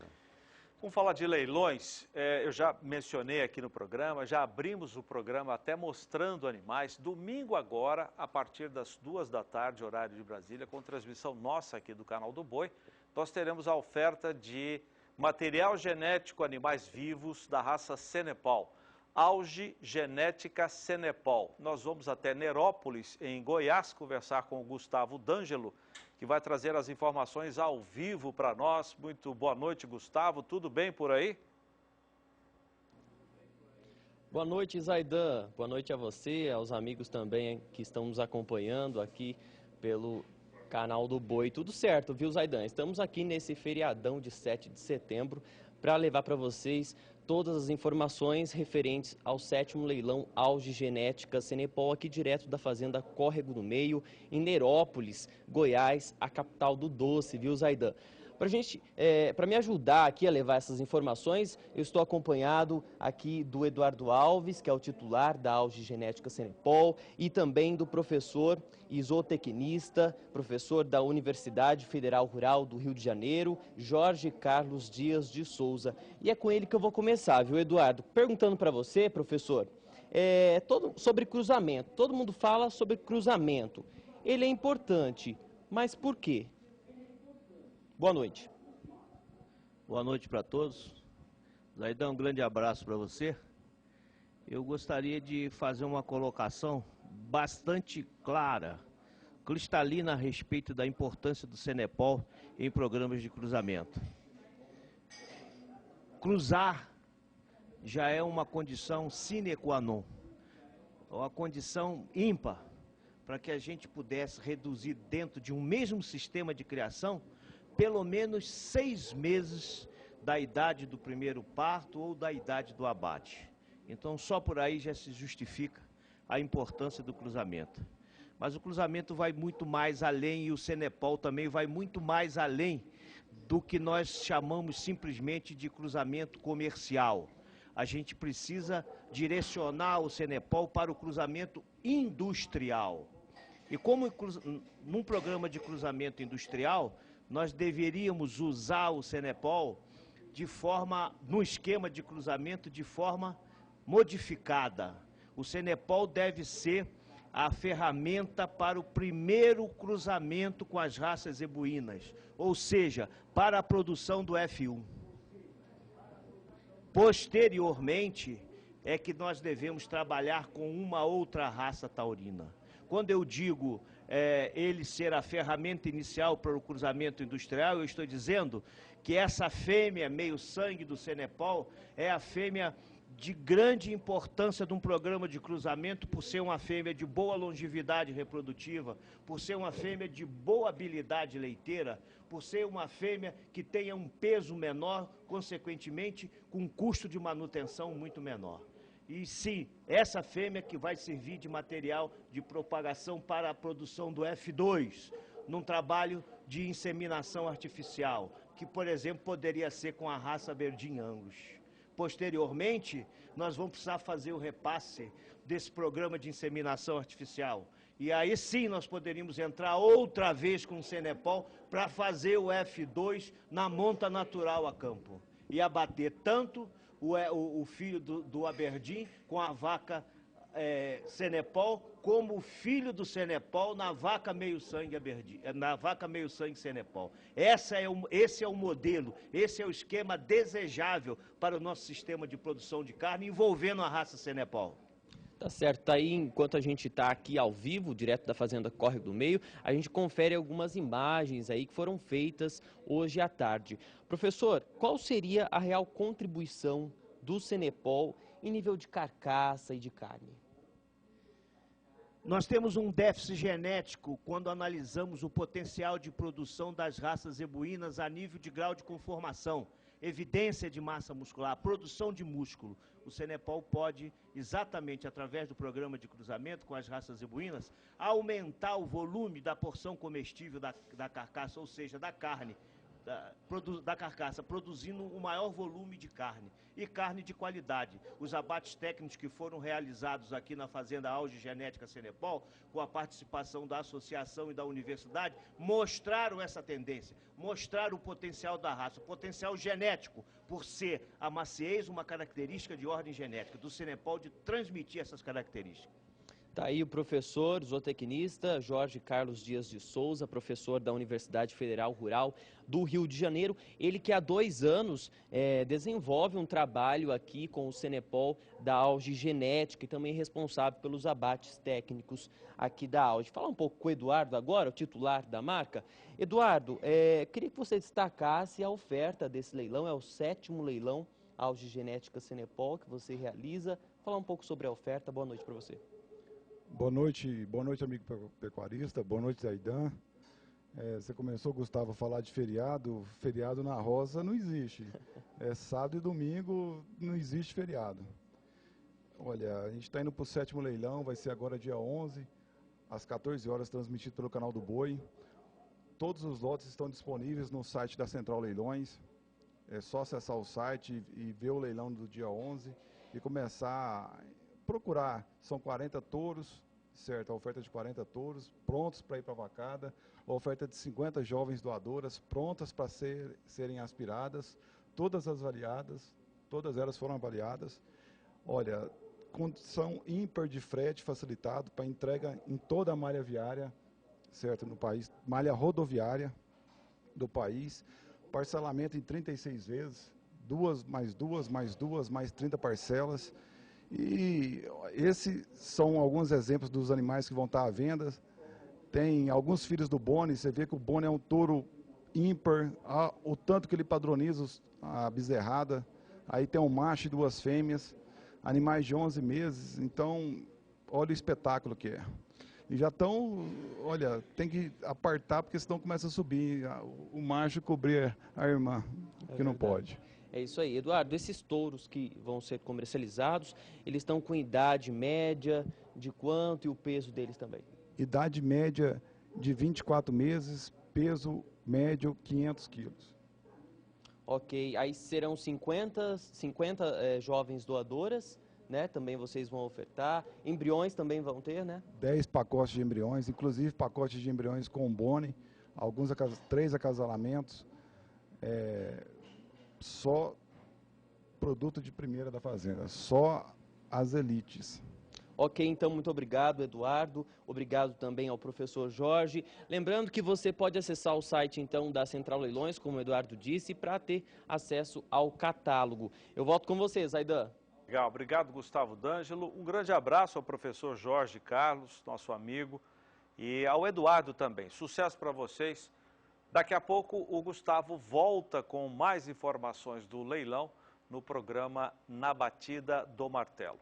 Vamos falar de leilões. Eu já mencionei aqui no programa, já abrimos o programa até mostrando animais. Domingo agora, a partir das 2 da tarde, horário de Brasília, com transmissão nossa aqui do Canal do Boi, nós teremos a oferta de material genético animais vivos da raça Cenepal. Auge Genética Cenepal. Nós vamos até Nerópolis, em Goiás, conversar com o Gustavo D'Angelo, que vai trazer as informações ao vivo para nós. Muito boa noite, Gustavo. Tudo bem por aí? Boa noite, Zaidan. Boa noite a você, aos amigos também que estão nos acompanhando aqui pelo Canal do Boi. Tudo certo, viu, Zaidan? Estamos aqui nesse feriadão de 7 de setembro para levar para vocês todas as informações referentes ao 7º leilão Auge Genética Cenepal, aqui direto da Fazenda Córrego do Meio, em Nerópolis, Goiás, a capital do doce, viu, Zaidan? Para me ajudar aqui a levar essas informações, eu estou acompanhado aqui do Eduardo Alves, que é o titular da Auge Genética Cenepal, e também do professor e zootecnista, professor da Universidade Federal Rural do Rio de Janeiro, Jorge Carlos Dias de Souza. E é com ele que eu vou começar, viu, Eduardo? Perguntando para você, professor, sobre cruzamento. Todo mundo fala sobre cruzamento. Ele é importante, mas por quê? Boa noite. Boa noite para todos. Zaidan, um grande abraço para você. Eu gostaria de fazer uma colocação bastante clara, cristalina a respeito da importância do Cenepal em programas de cruzamento. Cruzar já é uma condição sine qua non, uma condição ímpar, para que a gente pudesse reduzir dentro de um mesmo sistema de criação pelo menos 6 meses da idade do primeiro parto ou da idade do abate. Então, só por aí já se justifica a importância do cruzamento. Mas o cruzamento vai muito mais além e o Cenepal também vai muito mais além do que nós chamamos simplesmente de cruzamento comercial. A gente precisa direcionar o Cenepal para o cruzamento industrial. E como num programa de cruzamento industrial, nós deveríamos usar o Cenepal no esquema de cruzamento de forma modificada. O Cenepal deve ser a ferramenta para o primeiro cruzamento com as raças zebuínas, ou seja, para a produção do F1. Posteriormente, é que nós devemos trabalhar com uma outra raça taurina. Quando eu digo ele ser a ferramenta inicial para o cruzamento industrial, eu estou dizendo que essa fêmea meio-sangue do Cenepal é a fêmea de grande importância de um programa de cruzamento, por ser uma fêmea de boa longevidade reprodutiva, por ser uma fêmea de boa habilidade leiteira, por ser uma fêmea que tenha um peso menor, consequentemente, com um custo de manutenção muito menor. E sim, essa fêmea que vai servir de material de propagação para a produção do F2, num trabalho de inseminação artificial, que, por exemplo, poderia ser com a raça Verdin Angus. Posteriormente, nós vamos precisar fazer o repasse desse programa de inseminação artificial. E aí sim nós poderíamos entrar outra vez com o Cenepal para fazer o F2 na monta natural a campo. E abater tanto o filho do Aberdeen com a vaca Cenepal, como o filho do Cenepal na vaca meio-sangue Cenepal. Esse é o modelo, esse é o esquema desejável para o nosso sistema de produção de carne envolvendo a raça Cenepal. Tá certo, tá aí, enquanto a gente está aqui ao vivo, direto da Fazenda Córrego do Meio, a gente confere algumas imagens aí que foram feitas hoje à tarde. Professor, qual seria a real contribuição do Cenepal em nível de carcaça e de carne? Nós temos um déficit genético quando analisamos o potencial de produção das raças zebuínas a nível de grau de conformação, evidência de massa muscular, produção de músculo. O Cenepal pode, exatamente através do programa de cruzamento com as raças zebuínas, aumentar o volume da porção comestível da carcaça, ou seja, da carne, da carcaça, produzindo o maior volume de carne e carne de qualidade. Os abates técnicos que foram realizados aqui na Fazenda Auge Genética Cenepol, com a participação da associação e da universidade, mostraram essa tendência, mostraram o potencial da raça, o potencial genético, por ser a maciez uma característica de ordem genética do Cenepol, de transmitir essas características. Está aí o professor zootecnista Jorge Carlos Dias de Souza, professor da Universidade Federal Rural do Rio de Janeiro. Ele que há 2 anos desenvolve um trabalho aqui com o Cenepol da Auge Genética e também responsável pelos abates técnicos aqui da Auge. Falar um pouco com o Eduardo agora, o titular da marca. Eduardo, queria que você destacasse a oferta desse leilão, é o 7º leilão Auge Genética Cenepol que você realiza. Falar um pouco sobre a oferta, boa noite para você. Boa noite, amigo pecuarista, boa noite, Zaidan. Você começou, Gustavo, a falar de feriado. Feriado na roça não existe. Sábado e domingo não existe feriado. Olha, a gente está indo para o 7º leilão, vai ser agora dia 11, às 14 horas, transmitido pelo canal do Boi. Todos os lotes estão disponíveis no site da Central Leilões. É só acessar o site e ver o leilão do dia 11 e começar a procurar. São 40 touros, certo? A oferta de 40 touros prontos para ir para a vacada, a oferta de 50 jovens doadoras prontas para serem aspiradas, todas avaliadas, todas elas foram avaliadas. Olha, condição ímpar de frete facilitado para entrega em toda a malha viária, certo? No país, malha rodoviária do país, parcelamento em 36 vezes, 2 mais 2 mais 2 mais 30 parcelas. E esses são alguns exemplos dos animais que vão estar à venda. Tem alguns filhos do Boni, você vê que o Boni é um touro ímpar, o tanto que ele padroniza a bezerrada. Aí tem um macho e 2 fêmeas, animais de 11 meses, então olha o espetáculo que é. E já estão, olha, tem que apartar porque senão começa a subir, o macho cobrir a irmã, que não pode. É isso aí. Eduardo, esses touros que vão ser comercializados, eles estão com idade média de quanto e o peso deles também? Idade média de 24 meses, peso médio 500 quilos. Ok, aí serão 50 jovens doadoras, né? Também vocês vão ofertar. Embriões também vão ter, né? 10 pacotes de embriões, inclusive pacotes de embriões com Boni, 3 acasalamentos. Só produto de primeira da fazenda, só as elites. Ok, então muito obrigado, Eduardo. Obrigado também ao professor Jorge. Lembrando que você pode acessar o site então da Central Leilões, como o Eduardo disse, para ter acesso ao catálogo. Eu volto com você, Zaidan. Legal, obrigado, Gustavo D'Angelo. Um grande abraço ao professor Jorge Carlos, nosso amigo, e ao Eduardo também. Sucesso para vocês. Daqui a pouco o Gustavo volta com mais informações do leilão no programa Na Batida do Martelo.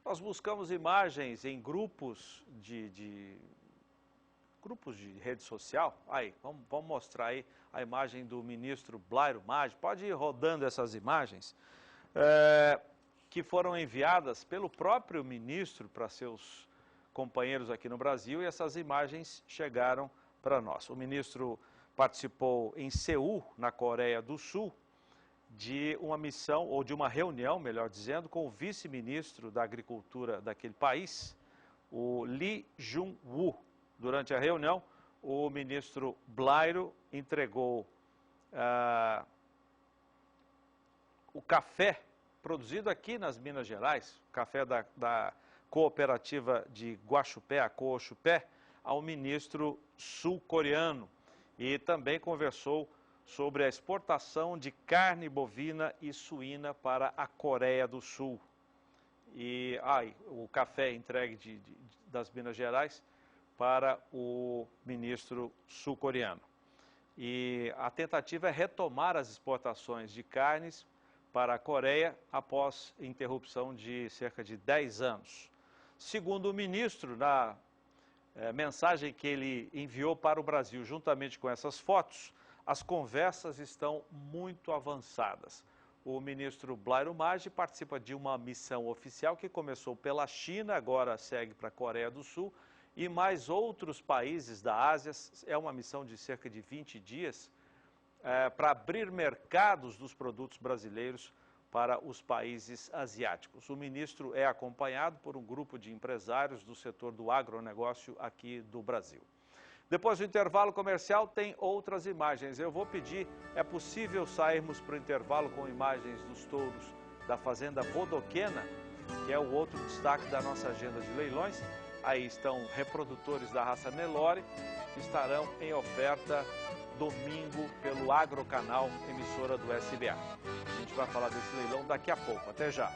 Nós buscamos imagens em grupos de rede social. Aí, vamos mostrar aí a imagem do ministro Blairo Maggi. Pode ir rodando essas imagens que foram enviadas pelo próprio ministro para seus companheiros aqui no Brasil e essas imagens chegaram para nós. O ministro participou em Seul, na Coreia do Sul, de uma missão, ou de uma reunião, melhor dizendo, com o vice-ministro da Agricultura daquele país, o Lee Jung-woo. Durante a reunião, o ministro Blairo entregou o café produzido aqui nas Minas Gerais, o café da cooperativa de Guaxupé, a Cooxupé, ao ministro sul-coreano. E também conversou sobre a exportação de carne bovina e suína para a Coreia do Sul. E o café entregue das Minas Gerais para o ministro sul-coreano. E a tentativa é retomar as exportações de carnes para a Coreia após interrupção de cerca de 10 anos. Segundo o ministro, na mensagem que ele enviou para o Brasil, juntamente com essas fotos, as conversas estão muito avançadas. O ministro Blairo Maggi participa de uma missão oficial que começou pela China, agora segue para a Coreia do Sul e mais outros países da Ásia. É uma missão de cerca de 20 dias para abrir mercados dos produtos brasileiros para os países asiáticos. O ministro é acompanhado por um grupo de empresários do setor do agronegócio aqui do Brasil. Depois do intervalo comercial, tem outras imagens. Eu vou pedir, é possível sairmos para o intervalo com imagens dos touros da Fazenda Bodoquena, que é o outro destaque da nossa agenda de leilões. Aí estão reprodutores da raça Nelore, que estarão em oferta domingo pelo Agrocanal, emissora do SBA. A gente vai falar desse leilão daqui a pouco. Até já.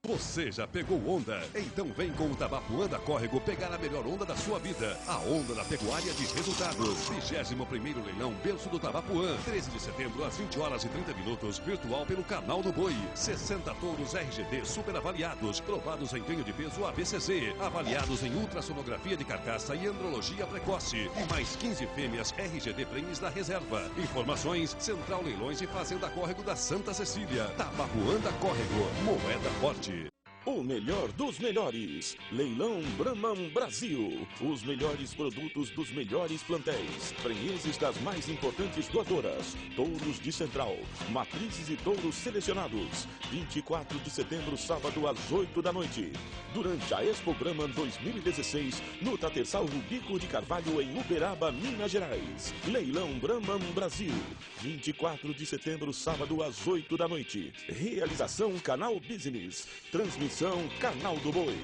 Você já pegou onda? Então vem com o Tabapuã da Córrego pegar a melhor onda da sua vida. A onda da pecuária de resultados. 21º leilão Berço do Tabapuã. 13 de setembro às 20h30, virtual pelo canal do Boi. 60 touros RGD super avaliados, provados em ganho de peso ABCZ, avaliados em ultrassonografia de carcaça e andrologia precoce. E mais 15 fêmeas RGD Prêmios da reserva. Informações, Central Leilões e Fazenda Córrego da Santa Cecília. Tabapuã da Córrego, moeda forte. O melhor dos melhores. Leilão Brahman Brasil. Os melhores produtos dos melhores plantéis. Prenheses das mais importantes doadoras. Touros de Central. Matrizes e touros selecionados. 24 de setembro, sábado, às 8 da noite. Durante a Expo Brahman 2016, no Tatersal Rubico de Carvalho, em Uberaba, Minas Gerais. Leilão Brahman Brasil. 24 de setembro, sábado, às 8 da noite. Realização Canal Business. Transmissão Canal do Boi.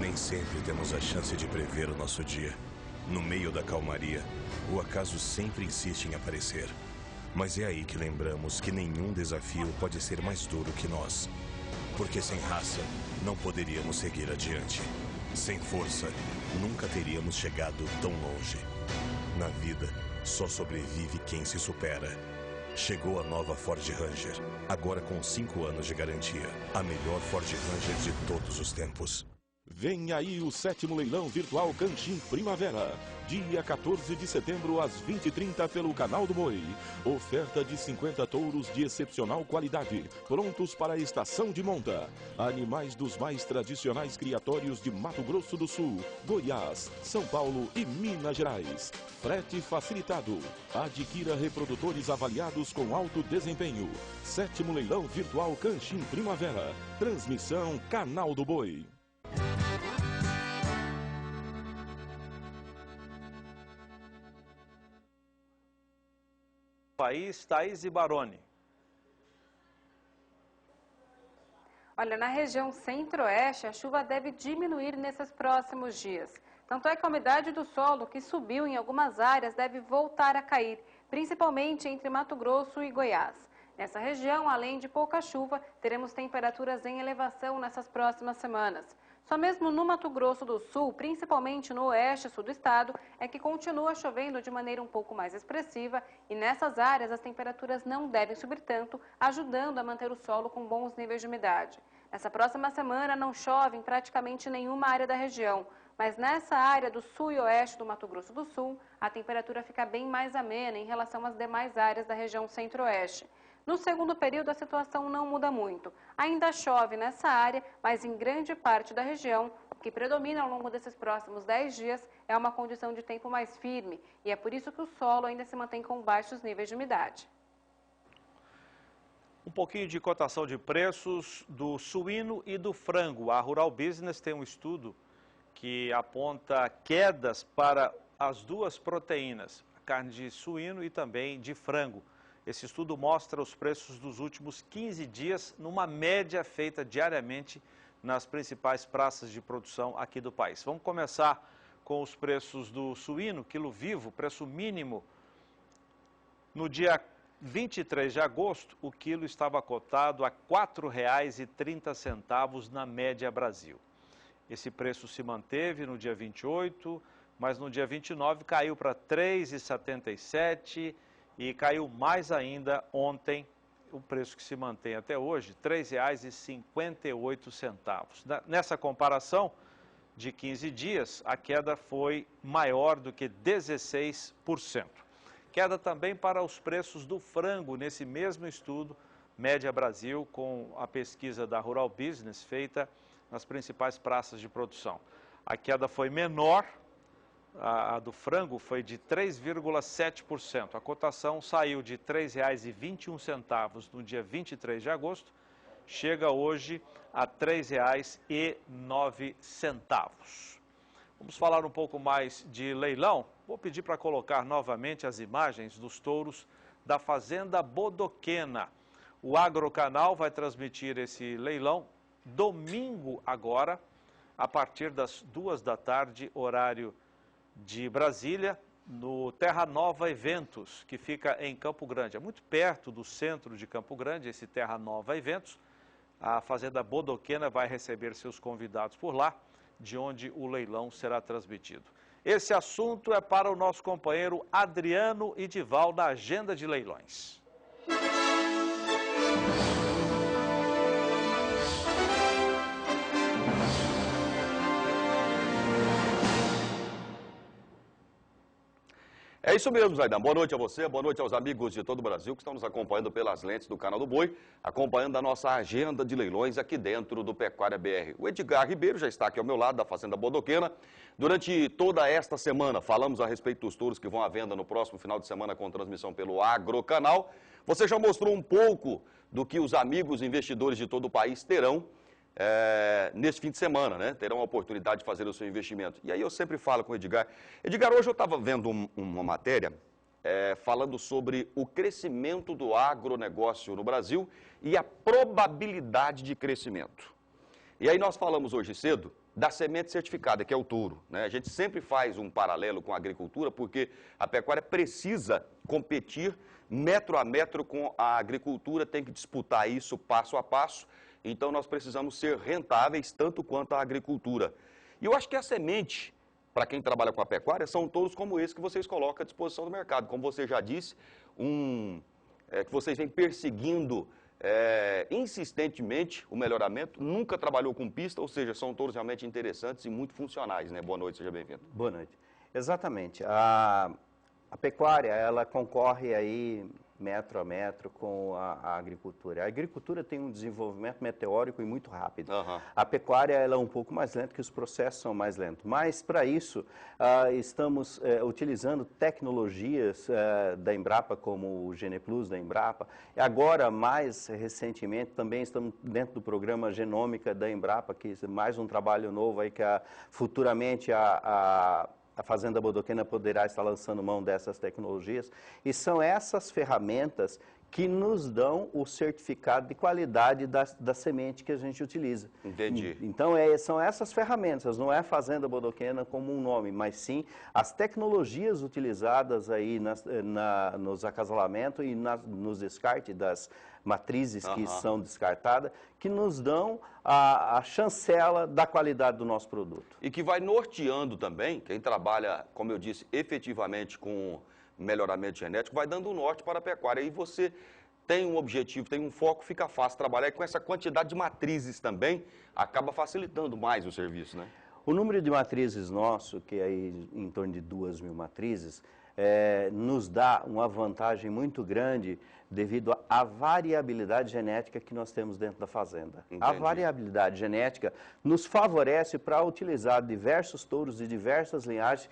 Nem sempre temos a chance de prever o nosso dia. No meio da calmaria, o acaso sempre insiste em aparecer. Mas é aí que lembramos que nenhum desafio pode ser mais duro que nós. Porque sem raça, não poderíamos seguir adiante. Sem força, nunca teríamos chegado tão longe. Na vida, só sobrevive quem se supera. Chegou a nova Ford Ranger, agora com 5 anos de garantia. A melhor Ford Ranger de todos os tempos. Vem aí o 7º leilão virtual Canchim Primavera. Dia 14 de setembro, às 20h30, pelo Canal do Boi. Oferta de 50 touros de excepcional qualidade, prontos para a estação de monta. Animais dos mais tradicionais criatórios de Mato Grosso do Sul, Goiás, São Paulo e Minas Gerais. Frete facilitado. Adquira reprodutores avaliados com alto desempenho. 7º leilão virtual Canchim Primavera. Transmissão Canal do Boi. País, Thaís e Baroni. Olha, na região centro-oeste, a chuva deve diminuir nesses próximos dias. Tanto é que a umidade do solo, que subiu em algumas áreas, deve voltar a cair, principalmente entre Mato Grosso e Goiás. Nessa região, além de pouca chuva, teremos temperaturas em elevação nessas próximas semanas. Só mesmo no Mato Grosso do Sul, principalmente no oeste e sul do estado, é que continua chovendo de maneira um pouco mais expressiva e nessas áreas as temperaturas não devem subir tanto, ajudando a manter o solo com bons níveis de umidade. Nessa próxima semana não chove em praticamente nenhuma área da região, mas nessa área do sul e oeste do Mato Grosso do Sul, a temperatura fica bem mais amena em relação às demais áreas da região centro-oeste. No segundo período, a situação não muda muito. Ainda chove nessa área, mas em grande parte da região, o que predomina ao longo desses próximos 10 dias é uma condição de tempo mais firme. E é por isso que o solo ainda se mantém com baixos níveis de umidade. Um pouquinho de cotação de preços do suíno e do frango. A Rural Business tem um estudo que aponta quedas para as duas proteínas, a carne de suíno e também de frango. Esse estudo mostra os preços dos últimos 15 dias, numa média feita diariamente nas principais praças de produção aqui do país. Vamos começar com os preços do suíno, quilo vivo, preço mínimo. No dia 23 de agosto, o quilo estava cotado a R$ 4,30 na média Brasil. Esse preço se manteve no dia 28, mas no dia 29 caiu para R$ 3,77 e caiu mais ainda ontem, o preço que se mantém até hoje, R$ 3,58. Nessa comparação de 15 dias, a queda foi maior do que 16%. Queda também para os preços do frango, nesse mesmo estudo, Média Brasil, com a pesquisa da Rural Business feita nas principais praças de produção. A queda foi menor, a do frango foi de 3,7%. A cotação saiu de R$ 3,21 no dia 23 de agosto, chega hoje a R$ 3,09. Vamos falar um pouco mais de leilão. Vou pedir para colocar novamente as imagens dos touros da Fazenda Bodoquena. O Agrocanal vai transmitir esse leilão domingo agora, a partir das 2 da tarde, horário de Brasília, no Terra Nova Eventos, que fica em Campo Grande. É muito perto do centro de Campo Grande, esse Terra Nova Eventos. A Fazenda Bodoquena vai receber seus convidados por lá, de onde o leilão será transmitido. Esse assunto é para o nosso companheiro Adriano Idival, na Agenda de Leilões. É isso mesmo, Zaidan. Boa noite a você, boa noite aos amigos de todo o Brasil que estão nos acompanhando pelas lentes do Canal do Boi, acompanhando a nossa agenda de leilões aqui dentro do Pecuária BR. O Edgar Ribeiro já está aqui ao meu lado, da Fazenda Bodoquena. Durante toda esta semana, falamos a respeito dos touros que vão à venda no próximo final de semana com transmissão pelo Agrocanal. Você já mostrou um pouco do que os amigos investidores de todo o país terão nesse fim de semana, né? Terão a oportunidade de fazer o seu investimento. E aí eu sempre falo com o Edgar. Edgar, hoje eu estava vendo uma matéria falando sobre o crescimento do agronegócio no Brasil e a probabilidade de crescimento. E aí nós falamos hoje cedo da semente certificada, que é o touro, né? A gente sempre faz um paralelo com a agricultura, porque a pecuária precisa competir metro a metro com a agricultura, tem que disputar isso passo a passo. Então, nós precisamos ser rentáveis tanto quanto a agricultura. E eu acho que a semente, para quem trabalha com a pecuária, são touros como esse que vocês colocam à disposição do mercado. Como você já disse, que vocês vêm perseguindo insistentemente o melhoramento, nunca trabalhou com pista, ou seja, são touros realmente interessantes e muito funcionais, né? Boa noite, seja bem-vindo. Boa noite. Exatamente. A pecuária, ela concorre aí metro a metro com a agricultura. A agricultura tem um desenvolvimento meteórico e muito rápido. A pecuária ela é um pouco mais lenta, que os processos são mais lentos. Mas, para isso, estamos utilizando tecnologias da Embrapa, como o GenePlus da Embrapa. E agora, mais recentemente, também estamos dentro do programa Genômica da Embrapa, que é mais um trabalho novo aí que futuramente a Fazenda Bodoquena poderá estar lançando mão dessas tecnologias, e são essas ferramentas que nos dão o certificado de qualidade da semente que a gente utiliza. Entendi. Então, são essas ferramentas, não é Fazenda Bodoquena como um nome, mas sim as tecnologias utilizadas aí nos acasalamentos e nos descartes das matrizes que são descartadas, que nos dão a chancela da qualidade do nosso produto. E que vai norteando também, quem trabalha, como eu disse, efetivamente com melhoramento genético, vai dando um norte para a pecuária. E você tem um objetivo, tem um foco, fica fácil trabalhar. E com essa quantidade de matrizes também, acaba facilitando mais o serviço, né? O número de matrizes nosso, que é aí em torno de 2.000 matrizes, nos dá uma vantagem muito grande devido à variabilidade genética que nós temos dentro da fazenda. Entendi. A variabilidade genética nos favorece para utilizar diversos touros de diversas linhagens,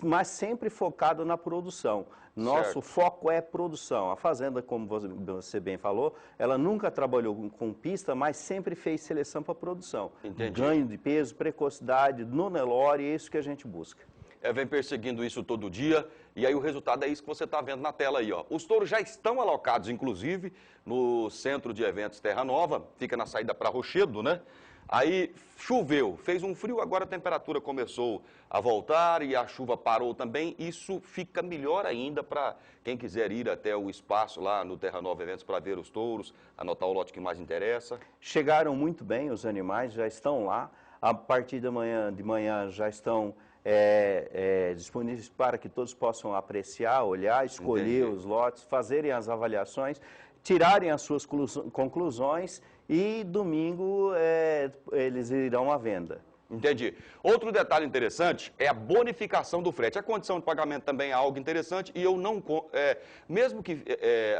mas sempre focado na produção. Nosso foco é produção. A fazenda, como você bem falou, ela nunca trabalhou com pista, mas sempre fez seleção para produção. Entendi. Ganho de peso, precocidade, no Nelore, é isso que a gente busca. Vem perseguindo isso todo dia, e aí o resultado é isso que você está vendo na tela aí, ó. Os touros já estão alocados, inclusive, no Centro de Eventos Terra Nova, fica na saída para Rochedo, né? Aí choveu, fez um frio, agora a temperatura começou a voltar e a chuva parou também. Isso fica melhor ainda para quem quiser ir até o espaço lá no Terra Nova Eventos para ver os touros, anotar o lote que mais interessa. Chegaram muito bem, os animais já estão lá, a partir de manhã já estão disponíveis para que todos possam apreciar, olhar, escolher os lotes, fazerem as avaliações, tirarem as suas conclusões e domingo eles irão à venda. Entendi. Outro detalhe interessante é a bonificação do frete. A condição de pagamento também é algo interessante e eu não... mesmo que,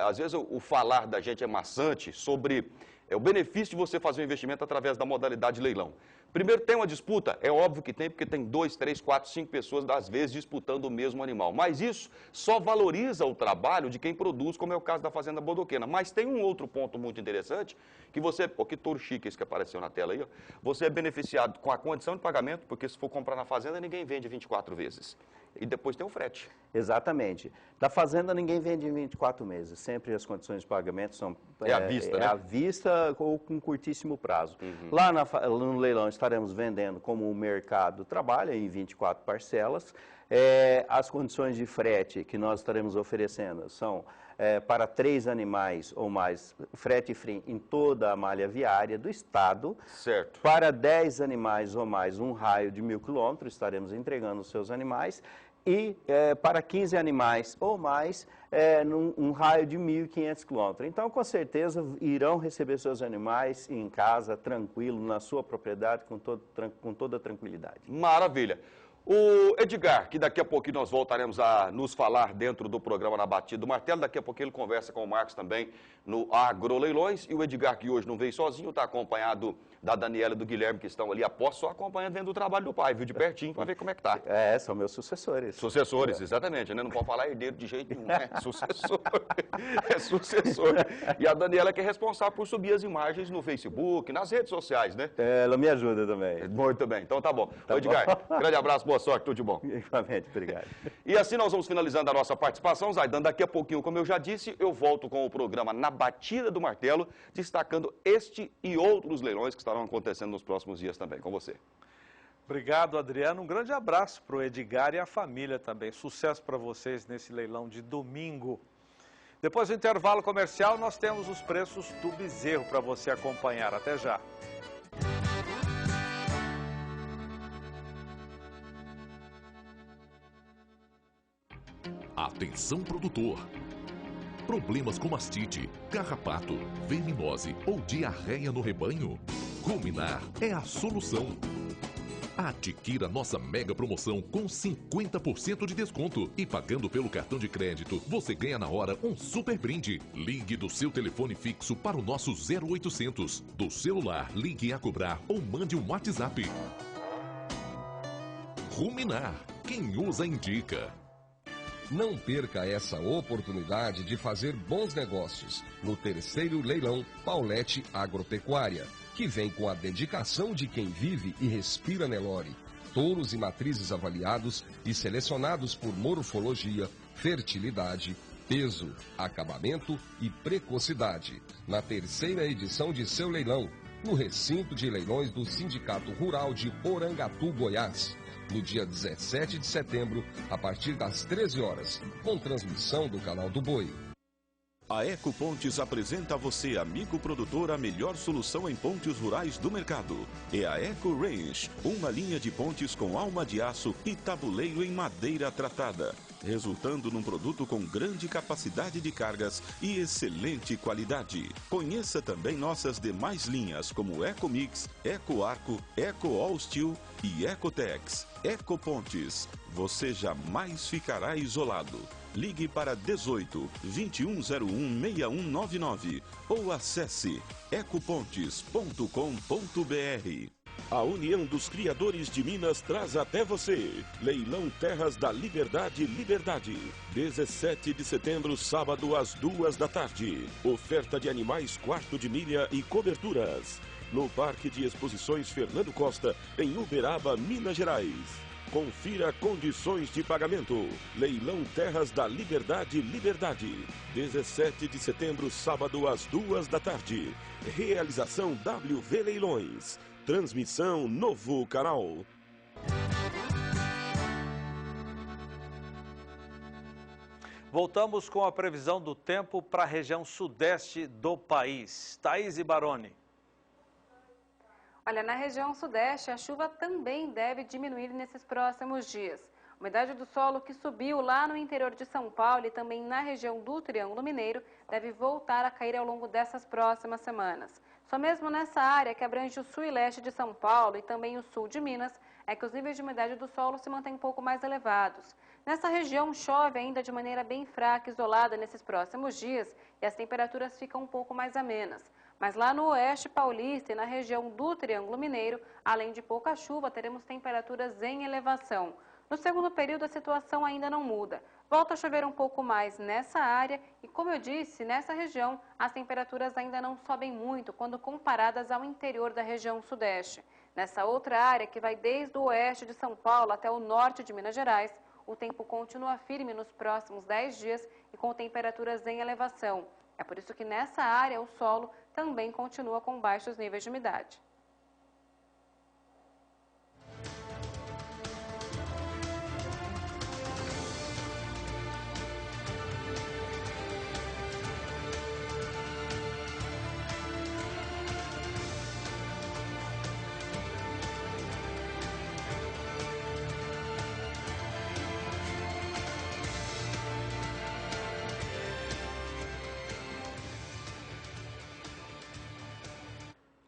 às vezes, o falar da gente é maçante sobre o benefício de você fazer um investimento através da modalidade leilão. Primeiro, tem uma disputa? É óbvio que tem, porque tem 2, 3, 4, 5 pessoas, às vezes, disputando o mesmo animal. Mas isso só valoriza o trabalho de quem produz, como é o caso da Fazenda Bodoquena. Mas tem um outro ponto muito interessante, que você... que touro chique esse que apareceu na tela aí, ó. Você é beneficiado com a condição de pagamento, porque se for comprar na Fazenda, ninguém vende 24 vezes. E depois tem o frete. Exatamente. Da Fazenda, ninguém vende em 24 meses. Sempre as condições de pagamento são... à vista, né? À vista ou com curtíssimo prazo. Lá no leilão estaremos vendendo como o mercado trabalha, em 24 parcelas. As condições de frete que nós estaremos oferecendo são para 3 animais ou mais, frete free em toda a malha viária do estado. Certo. Para 10 animais ou mais, um raio de 1.000 quilômetros, estaremos entregando os seus animais. E para 15 animais ou mais, num raio de 1.500 quilômetros. Então, com certeza, irão receber seus animais em casa, tranquilo, na sua propriedade, com toda tranquilidade. Maravilha. O Edgar, que daqui a pouquinho nós voltaremos a nos falar dentro do programa Na Batida do Martelo, daqui a pouquinho ele conversa com o Marcos também no Agroleilões, e o Edgar, que hoje não veio sozinho, está acompanhado da Daniela e do Guilherme, que estão ali após, só acompanhando vendo o trabalho do pai, viu, de pertinho, para ver como é que tá. São meus sucessores. Sucessores, exatamente, né? Não pode falar herdeiro de jeito nenhum, né? Sucessor. É sucessor. E a Daniela que é responsável por subir as imagens no Facebook, nas redes sociais, né? Ela me ajuda também. Muito bem, então tá bom. Ô, Edgar, grande abraço, boa sorte, tudo de bom. Igualmente, obrigado. E assim nós vamos finalizando a nossa participação, Zaidan. Daqui a pouquinho, como eu já disse, eu volto com o programa Na Batida do Martelo, destacando este e outros leilões que estarão acontecendo nos próximos dias também. Com você. Obrigado, Adriano. Um grande abraço para o Edgar e a família também. Sucesso para vocês nesse leilão de domingo. Depois do intervalo comercial, nós temos os preços do bezerro para você acompanhar. Até já. Atenção, produtor. Problemas com mastite, carrapato, verminose ou diarreia no rebanho? Ruminar é a solução. Adquira nossa mega promoção com 50% de desconto e pagando pelo cartão de crédito, você ganha na hora um super brinde. Ligue do seu telefone fixo para o nosso 0800. Do celular, ligue a cobrar ou mande um WhatsApp. Ruminar, quem usa indica. Não perca essa oportunidade de fazer bons negócios no terceiro leilão Paulete Agropecuária, que vem com a dedicação de quem vive e respira Nelore. Touros e matrizes avaliados e selecionados por morfologia, fertilidade, peso, acabamento e precocidade. Na terceira edição de seu leilão, no recinto de leilões do Sindicato Rural de Porangatu, Goiás, no dia 17 de setembro, a partir das 13 horas, com transmissão do canal do Boi. A Ecopontes apresenta a você, amigo produtor, a melhor solução em pontes rurais do mercado. É a Eco Range, uma linha de pontes com alma de aço e tabuleiro em madeira tratada, resultando num produto com grande capacidade de cargas e excelente qualidade. Conheça também nossas demais linhas, como Eco Mix, Eco Arco, Eco All Steel e Ecotex. Ecopontes, você jamais ficará isolado. Ligue para 18 2101 6199 ou acesse ecopontes.com.br. A União dos Criadores de Minas traz até você Leilão Terras da Liberdade, Liberdade. 17 de setembro, sábado, às 2 da tarde. Oferta de animais quarto de milha e coberturas. No Parque de Exposições Fernando Costa, em Uberaba, Minas Gerais. Confira condições de pagamento. Leilão Terras da Liberdade, Liberdade. 17 de setembro, sábado, às 2 da tarde. Realização WV Leilões. Transmissão Novo Canal. Voltamos com a previsão do tempo para a região sudeste do país. Thaís e Baroni. Olha, na região sudeste, a chuva também deve diminuir nesses próximos dias. A umidade do solo que subiu lá no interior de São Paulo e também na região do Triângulo Mineiro deve voltar a cair ao longo dessas próximas semanas. Só mesmo nessa área que abrange o sul e leste de São Paulo e também o sul de Minas, é que os níveis de umidade do solo se mantêm um pouco mais elevados. Nessa região chove ainda de maneira bem fraca e isolada nesses próximos dias e as temperaturas ficam um pouco mais amenas. Mas lá no oeste paulista e na região do Triângulo Mineiro, além de pouca chuva, teremos temperaturas em elevação. No segundo período, a situação ainda não muda. Volta a chover um pouco mais nessa área e, como eu disse, nessa região, as temperaturas ainda não sobem muito quando comparadas ao interior da região sudeste. Nessa outra área, que vai desde o oeste de São Paulo até o norte de Minas Gerais, o tempo continua firme nos próximos 10 dias e com temperaturas em elevação. É por isso que nessa área o solo também continua com baixos níveis de umidade.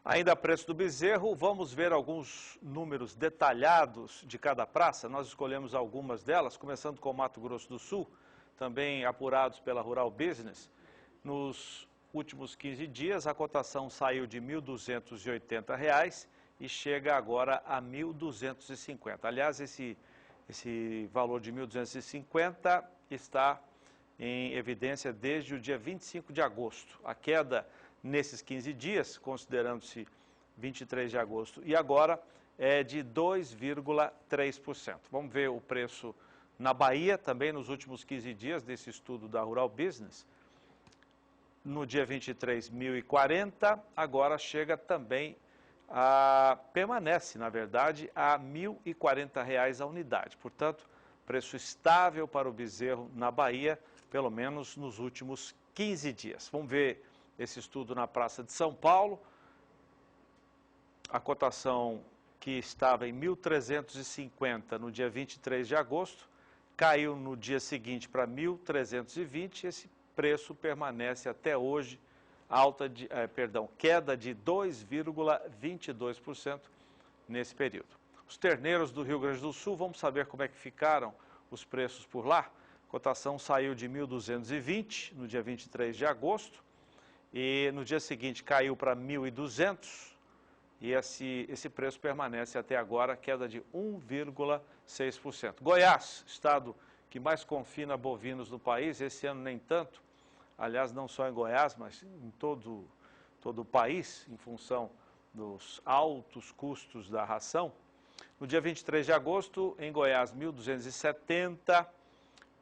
Ainda a preço do bezerro, vamos ver alguns números detalhados de cada praça. Nós escolhemos algumas delas, começando com Mato Grosso do Sul, também apurados pela Rural Business. Nos últimos 15 dias, a cotação saiu de R$ 1.280 e chega agora a R$ 1.250. Aliás, esse valor de R$ 1.250 está em evidência desde o dia 25 de agosto. A queda nesses 15 dias, considerando-se 23 de agosto e agora, é de 2,3%. Vamos ver o preço na Bahia, também nos últimos 15 dias desse estudo da Rural Business. No dia 23, 1.040, agora chega também permanece, na verdade, a R$ 1.040 a unidade. Portanto, preço estável para o bezerro na Bahia, pelo menos nos últimos 15 dias. Vamos ver esse estudo na Praça de São Paulo. A cotação que estava em 1.350 no dia 23 de agosto, caiu no dia seguinte para 1.320, esse preço permanece até hoje, queda de 2,22% nesse período. Os terneiros do Rio Grande do Sul, vamos saber como é que ficaram os preços por lá. A cotação saiu de 1.220 no dia 23 de agosto, e no dia seguinte caiu para 1.200 e esse preço permanece até agora, queda de 1,6%. Goiás, estado que mais confina bovinos no país, esse ano nem tanto, aliás, não só em Goiás, mas em todo o país, em função dos altos custos da ração. No dia 23 de agosto, em Goiás, 1.270,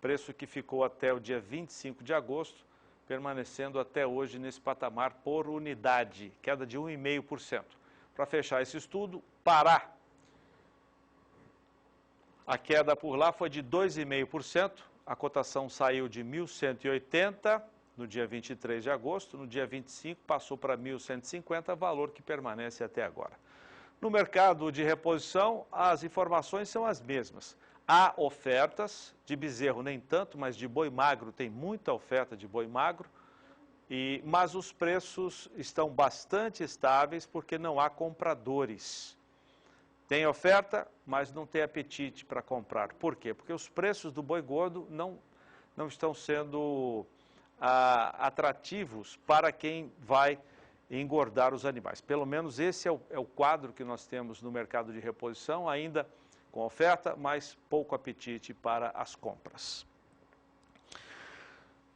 preço que ficou até o dia 25 de agosto, permanecendo até hoje nesse patamar por unidade, queda de 1,5%. Para fechar esse estudo, Pará. A queda por lá foi de 2,5%, a cotação saiu de 1.180 no dia 23 de agosto, no dia 25 passou para 1.150, valor que permanece até agora. No mercado de reposição, as informações são as mesmas. Há ofertas, de bezerro nem tanto, mas de boi magro tem muita oferta de boi magro, mas os preços estão bastante estáveis porque não há compradores. Tem oferta, mas não tem apetite para comprar. Por quê? Porque os preços do boi gordo não estão sendo atrativos para quem vai engordar os animais. Pelo menos esse é o quadro que nós temos no mercado de reposição, ainda com oferta, mas pouco apetite para as compras.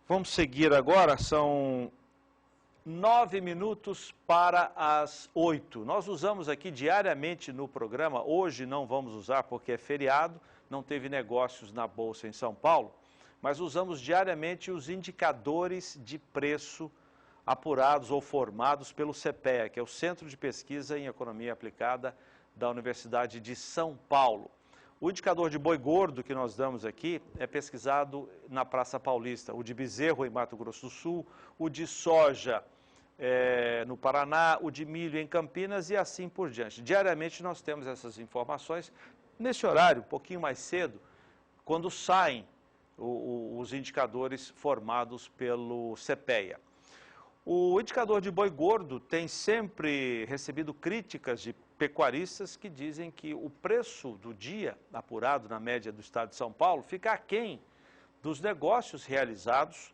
Vamos seguir agora, são 9 minutos para as 8. Nós usamos aqui diariamente no programa, hoje não vamos usar porque é feriado, não teve negócios na Bolsa em São Paulo, mas usamos diariamente os indicadores de preço apurados ou formados pelo CPEA, que é o Centro de Pesquisa em Economia Aplicada da Universidade de São Paulo. O indicador de boi gordo que nós damos aqui é pesquisado na Praça Paulista, o de bezerro em Mato Grosso do Sul, o de soja no Paraná, o de milho em Campinas e assim por diante. Diariamente nós temos essas informações nesse horário, um pouquinho mais cedo, quando saem os indicadores formados pelo CPEA. O indicador de boi gordo tem sempre recebido críticas de pecuaristas que dizem que o preço do dia, apurado na média do estado de São Paulo, fica aquém dos negócios realizados,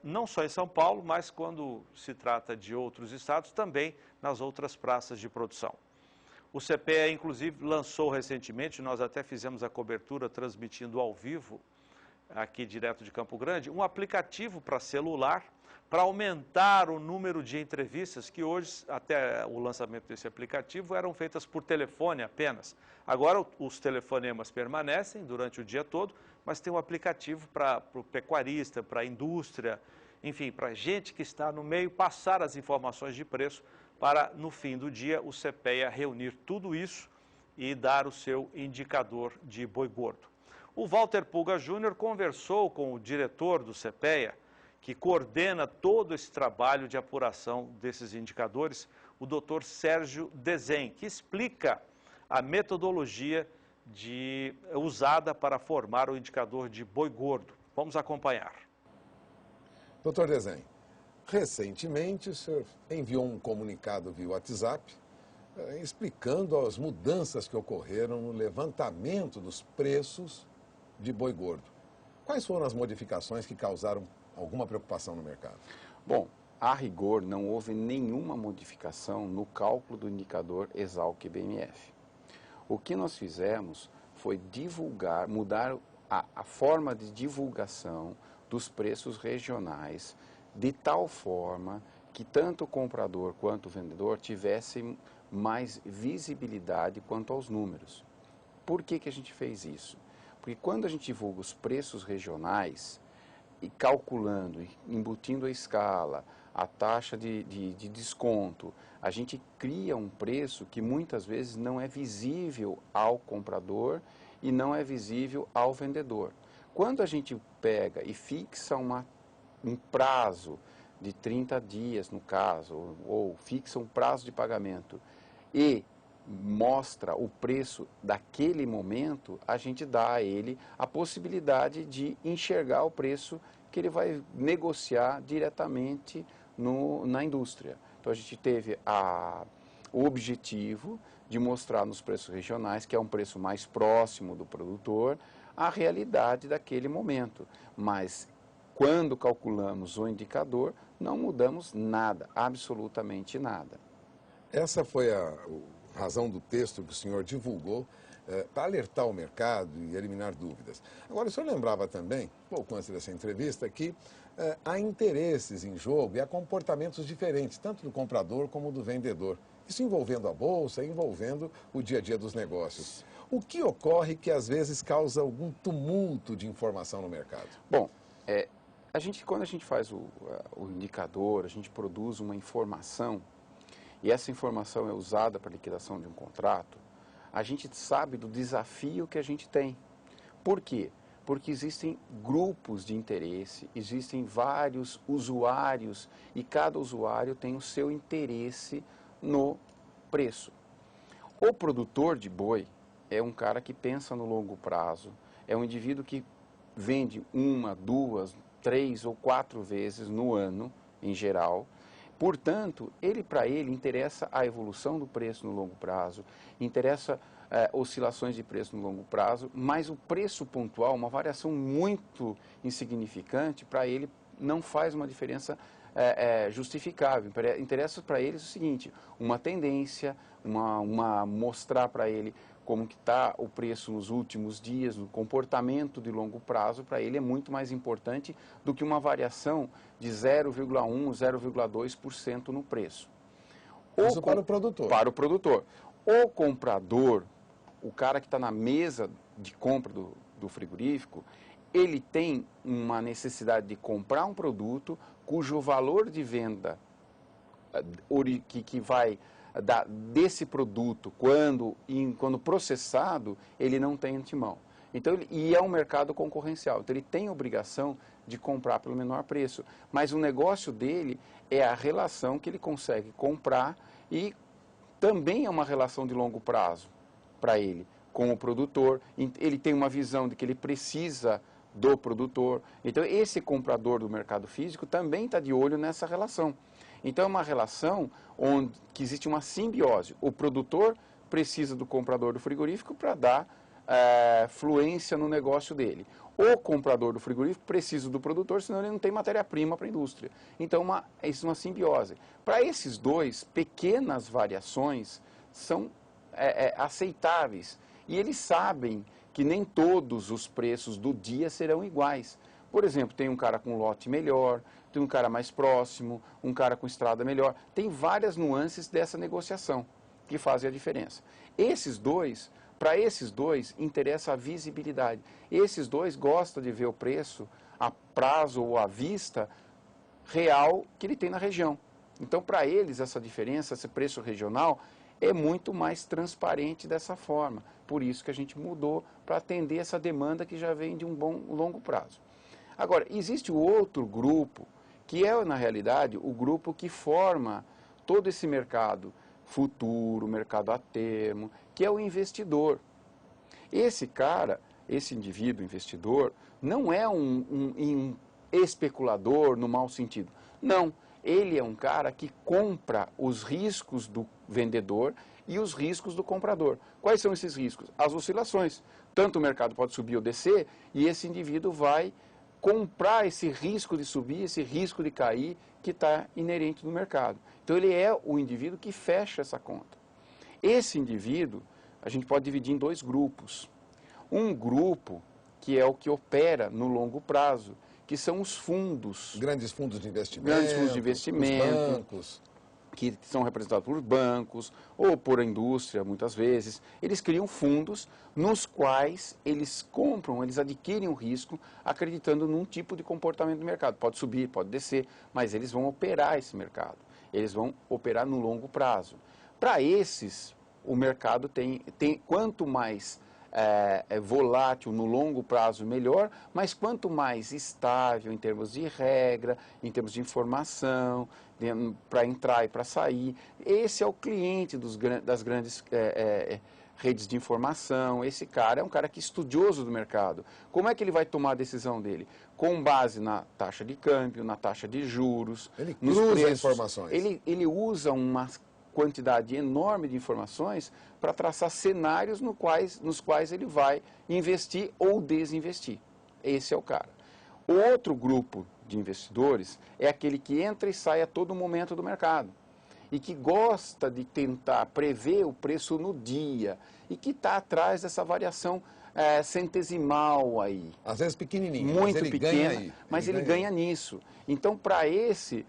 não só em São Paulo, mas quando se trata de outros estados, também nas outras praças de produção. O CPEA, inclusive, lançou recentemente, nós até fizemos a cobertura transmitindo ao vivo, aqui direto de Campo Grande, um aplicativo para celular, para aumentar o número de entrevistas que hoje, até o lançamento desse aplicativo, eram feitas por telefone apenas. Agora os telefonemas permanecem durante o dia todo, mas tem um aplicativo para o pecuarista, para a indústria, enfim, para a gente que está no meio, passar as informações de preço para, no fim do dia, o CPEA reunir tudo isso e dar o seu indicador de boi gordo. O Walter Pulga Júnior conversou com o diretor do CPEA, que coordena todo esse trabalho de apuração desses indicadores, o Dr. Sérgio Desen, que explica a metodologia usada para formar o indicador de boi gordo. Vamos acompanhar. Dr. Desen, recentemente o senhor enviou um comunicado via WhatsApp explicando as mudanças que ocorreram no levantamento dos preços de boi gordo. Quais foram as modificações que causaram alguma preocupação no mercado? Bom, a rigor não houve nenhuma modificação no cálculo do indicador Esalq-BMF. O que nós fizemos foi mudar a forma de divulgação dos preços regionais de tal forma que tanto o comprador quanto o vendedor tivessem mais visibilidade quanto aos números. Por que a gente fez isso? Porque quando a gente divulga os preços regionais, e calculando, embutindo a escala, a taxa de desconto, a gente cria um preço que muitas vezes não é visível ao comprador e não é visível ao vendedor. Quando a gente pega e fixa um prazo de 30 dias, no caso, ou fixa um prazo de pagamento e mostra o preço daquele momento, a gente dá a ele a possibilidade de enxergar o preço que ele vai negociar diretamente na indústria. Então a gente teve o objetivo de mostrar nos preços regionais, que é um preço mais próximo do produtor, a realidade daquele momento. Mas quando calculamos o indicador, não mudamos nada, absolutamente nada. Essa foi a razão do texto que o senhor divulgou para alertar o mercado e eliminar dúvidas. Agora, o senhor lembrava também, pouco antes dessa entrevista, que há interesses em jogo e há comportamentos diferentes, tanto do comprador como do vendedor. Isso envolvendo a bolsa, envolvendo o dia a dia dos negócios. O que ocorre que às vezes causa algum tumulto de informação no mercado? Bom, quando a gente faz o indicador, a gente produz uma informação, e essa informação é usada para liquidação de um contrato, a gente sabe do desafio que a gente tem. Por quê? Porque existem grupos de interesse, existem vários usuários e cada usuário tem o seu interesse no preço. O produtor de boi é um cara que pensa no longo prazo, é um indivíduo que vende 1, 2, 3 ou 4 vezes no ano, em geral. Portanto, para ele interessa a evolução do preço no longo prazo, interessa oscilações de preço no longo prazo, mas o preço pontual, uma variação muito insignificante, para ele não faz uma diferença justificável. Interessa para ele o seguinte, uma tendência, mostrar para ele como que está o preço nos últimos dias, no comportamento de longo prazo, para ele é muito mais importante do que uma variação de 0,1%, 0,2% no preço. Isso para o produtor. Para o produtor. O comprador, o cara que está na mesa de compra do frigorífico, ele tem uma necessidade de comprar um produto cujo valor de venda que vai desse produto, quando processado, ele não tem antemão. Então, e é um mercado concorrencial, então ele tem a obrigação de comprar pelo menor preço. Mas o negócio dele é a relação que ele consegue comprar e também é uma relação de longo prazo para ele, com o produtor. Ele tem uma visão de que ele precisa do produtor. Então, esse comprador do mercado físico também está de olho nessa relação. Então, é uma relação onde que existe uma simbiose. O produtor precisa do comprador do frigorífico para dar fluência no negócio dele. O comprador do frigorífico precisa do produtor, senão ele não tem matéria-prima para a indústria. Então, isso é uma simbiose. Para esses dois, pequenas variações são aceitáveis. E eles sabem que nem todos os preços do dia serão iguais. Por exemplo, tem um cara com lote melhor, tem um cara mais próximo, um cara com estrada melhor. Tem várias nuances dessa negociação que fazem a diferença. Para esses dois, interessa a visibilidade. Esses dois gostam de ver o preço a prazo ou à vista real que ele tem na região. Então, para eles, essa diferença, esse preço regional, é muito mais transparente dessa forma. Por isso que a gente mudou para atender essa demanda que já vem de um longo prazo. Agora, existe o outro grupo, que é, na realidade, o grupo que forma todo esse mercado futuro, mercado a termo, que é o investidor. Esse cara, esse indivíduo investidor, não é um especulador no mau sentido. Não, ele é um cara que compra os riscos do vendedor e os riscos do comprador. Quais são esses riscos? As oscilações. Tanto o mercado pode subir ou descer, e esse indivíduo vai comprar esse risco de subir, esse risco de cair, que está inerente no mercado. Então, ele é o indivíduo que fecha essa conta. Esse indivíduo, a gente pode dividir em dois grupos. Um grupo que é o que opera no longo prazo, que são os fundos. Grandes fundos de investimento. Grandes fundos de investimento. Os bancos. Que são representados por bancos ou por a indústria, muitas vezes. Eles criam fundos nos quais eles compram, eles adquirem o risco acreditando num tipo de comportamento do mercado. Pode subir, pode descer, mas eles vão operar esse mercado. Eles vão operar no longo prazo. Para esses, o mercado tem quanto mais volátil no longo prazo, melhor, mas quanto mais estável em termos de regra, em termos de informação, para entrar e para sair. Esse é o cliente das grandes redes de informação. Esse cara é um cara que é estudioso do mercado. Como é que ele vai tomar a decisão dele? Com base na taxa de câmbio, na taxa de juros, ele nos cruza preços. Informações. Ele usa uma quantidade enorme de informações para traçar cenários nos quais ele vai investir ou desinvestir. Esse é o cara. O outro grupo de investidores é aquele que entra e sai a todo momento do mercado e que gosta de tentar prever o preço no dia e que está atrás dessa variação centesimal aí. Às vezes pequenininho, muito mas ele pequena, ganha aí. Mas ele ganha nisso. Então, para esse,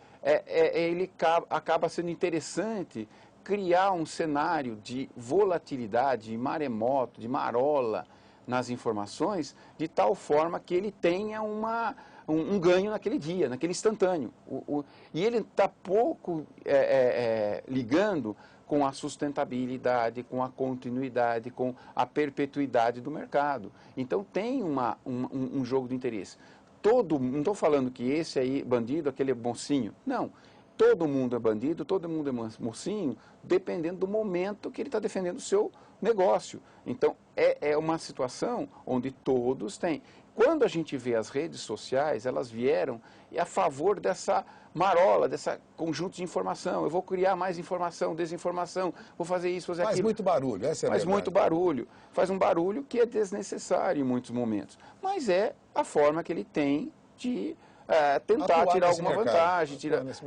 ele acaba sendo interessante criar um cenário de volatilidade, de maremoto, de marola nas informações, de tal forma que ele tenha um ganho naquele dia, naquele instantâneo. E ele está pouco ligando com a sustentabilidade, com a continuidade, com a perpetuidade do mercado. Então tem um jogo de interesse. Não estou falando que esse aí bandido, aquele é mocinho. Não. Todo mundo é bandido, todo mundo é mocinho, dependendo do momento que ele está defendendo o seu negócio. Então, é uma situação onde todos têm. Quando a gente vê as redes sociais, elas vieram a favor dessa marola, desse conjunto de informação. Eu vou criar mais informação, desinformação, vou fazer isso, fazer aquilo. Faz muito barulho, essa é a verdade. Faz muito barulho. Faz um barulho que é desnecessário em muitos momentos. Mas é a forma que ele tem de tentar tirar alguma vantagem.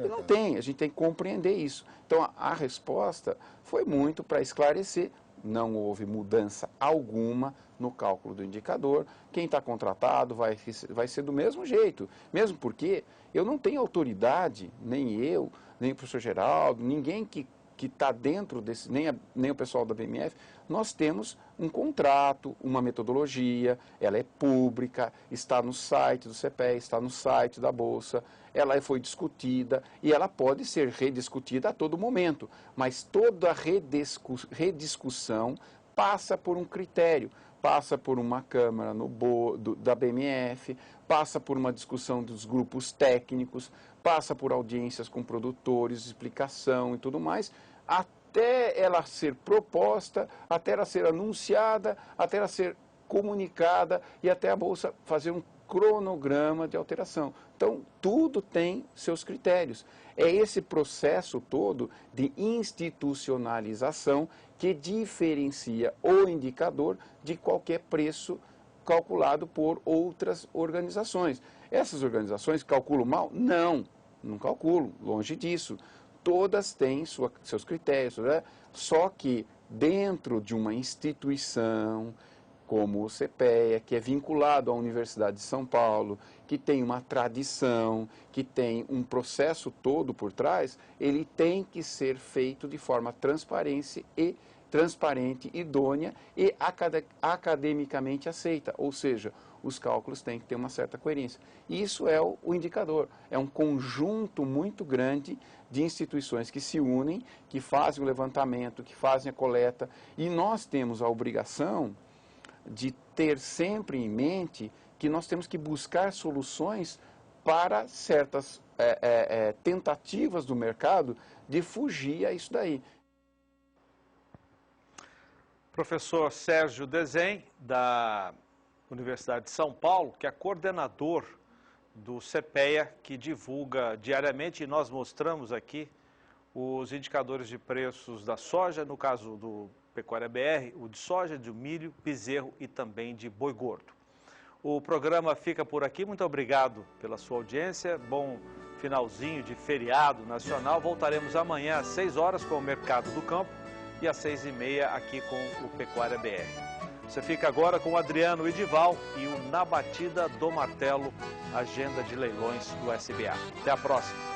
Não tem, a gente tem que compreender isso. Então, a resposta foi muito para esclarecer. Não houve mudança alguma no cálculo do indicador. Quem está contratado vai ser do mesmo jeito. Mesmo porque eu não tenho autoridade, nem eu, nem o professor Geraldo, ninguém que está dentro desse, nem o pessoal da BMF, nós temos um contrato, uma metodologia, ela é pública, está no site do CPE, está no site da Bolsa, ela foi discutida e ela pode ser rediscutida a todo momento, mas toda rediscussão passa por um critério, passa por uma câmara da BMF, passa por uma discussão dos grupos técnicos, passa por audiências com produtores, explicação e tudo mais, até ela ser proposta, até ela ser anunciada, até ela ser comunicada e até a Bolsa fazer um cronograma de alteração. Então, tudo tem seus critérios. É esse processo todo de institucionalização que diferencia o indicador de qualquer preço calculado por outras organizações. Essas organizações calculam mal? Não calculam, longe disso. Todas têm seus critérios, né? Só que dentro de uma instituição como o CPEA, que é vinculado à Universidade de São Paulo, que tem uma tradição, que tem um processo todo por trás, ele tem que ser feito de forma transparente, idônea e academicamente aceita, ou seja, os cálculos têm que ter uma certa coerência. Isso é o indicador, é um conjunto muito grande de instituições que se unem, que fazem o levantamento, que fazem a coleta, e nós temos a obrigação de ter sempre em mente que nós temos que buscar soluções para certas tentativas do mercado de fugir a isso daí. Professor Sérgio Desen, da Universidade de São Paulo, que é coordenador do CPEA, que divulga diariamente, e nós mostramos aqui os indicadores de preços da soja, no caso do Pecuária BR, o de soja, de milho, bezerro e também de boi gordo. O programa fica por aqui, muito obrigado pela sua audiência, bom finalzinho de feriado nacional. Voltaremos amanhã às 6 horas com o Mercado do Campo e às 6h30 aqui com o Pecuária BR. Você fica agora com o Adriano Edival e o Na Batida do Martelo, agenda de leilões do SBA. Até a próxima.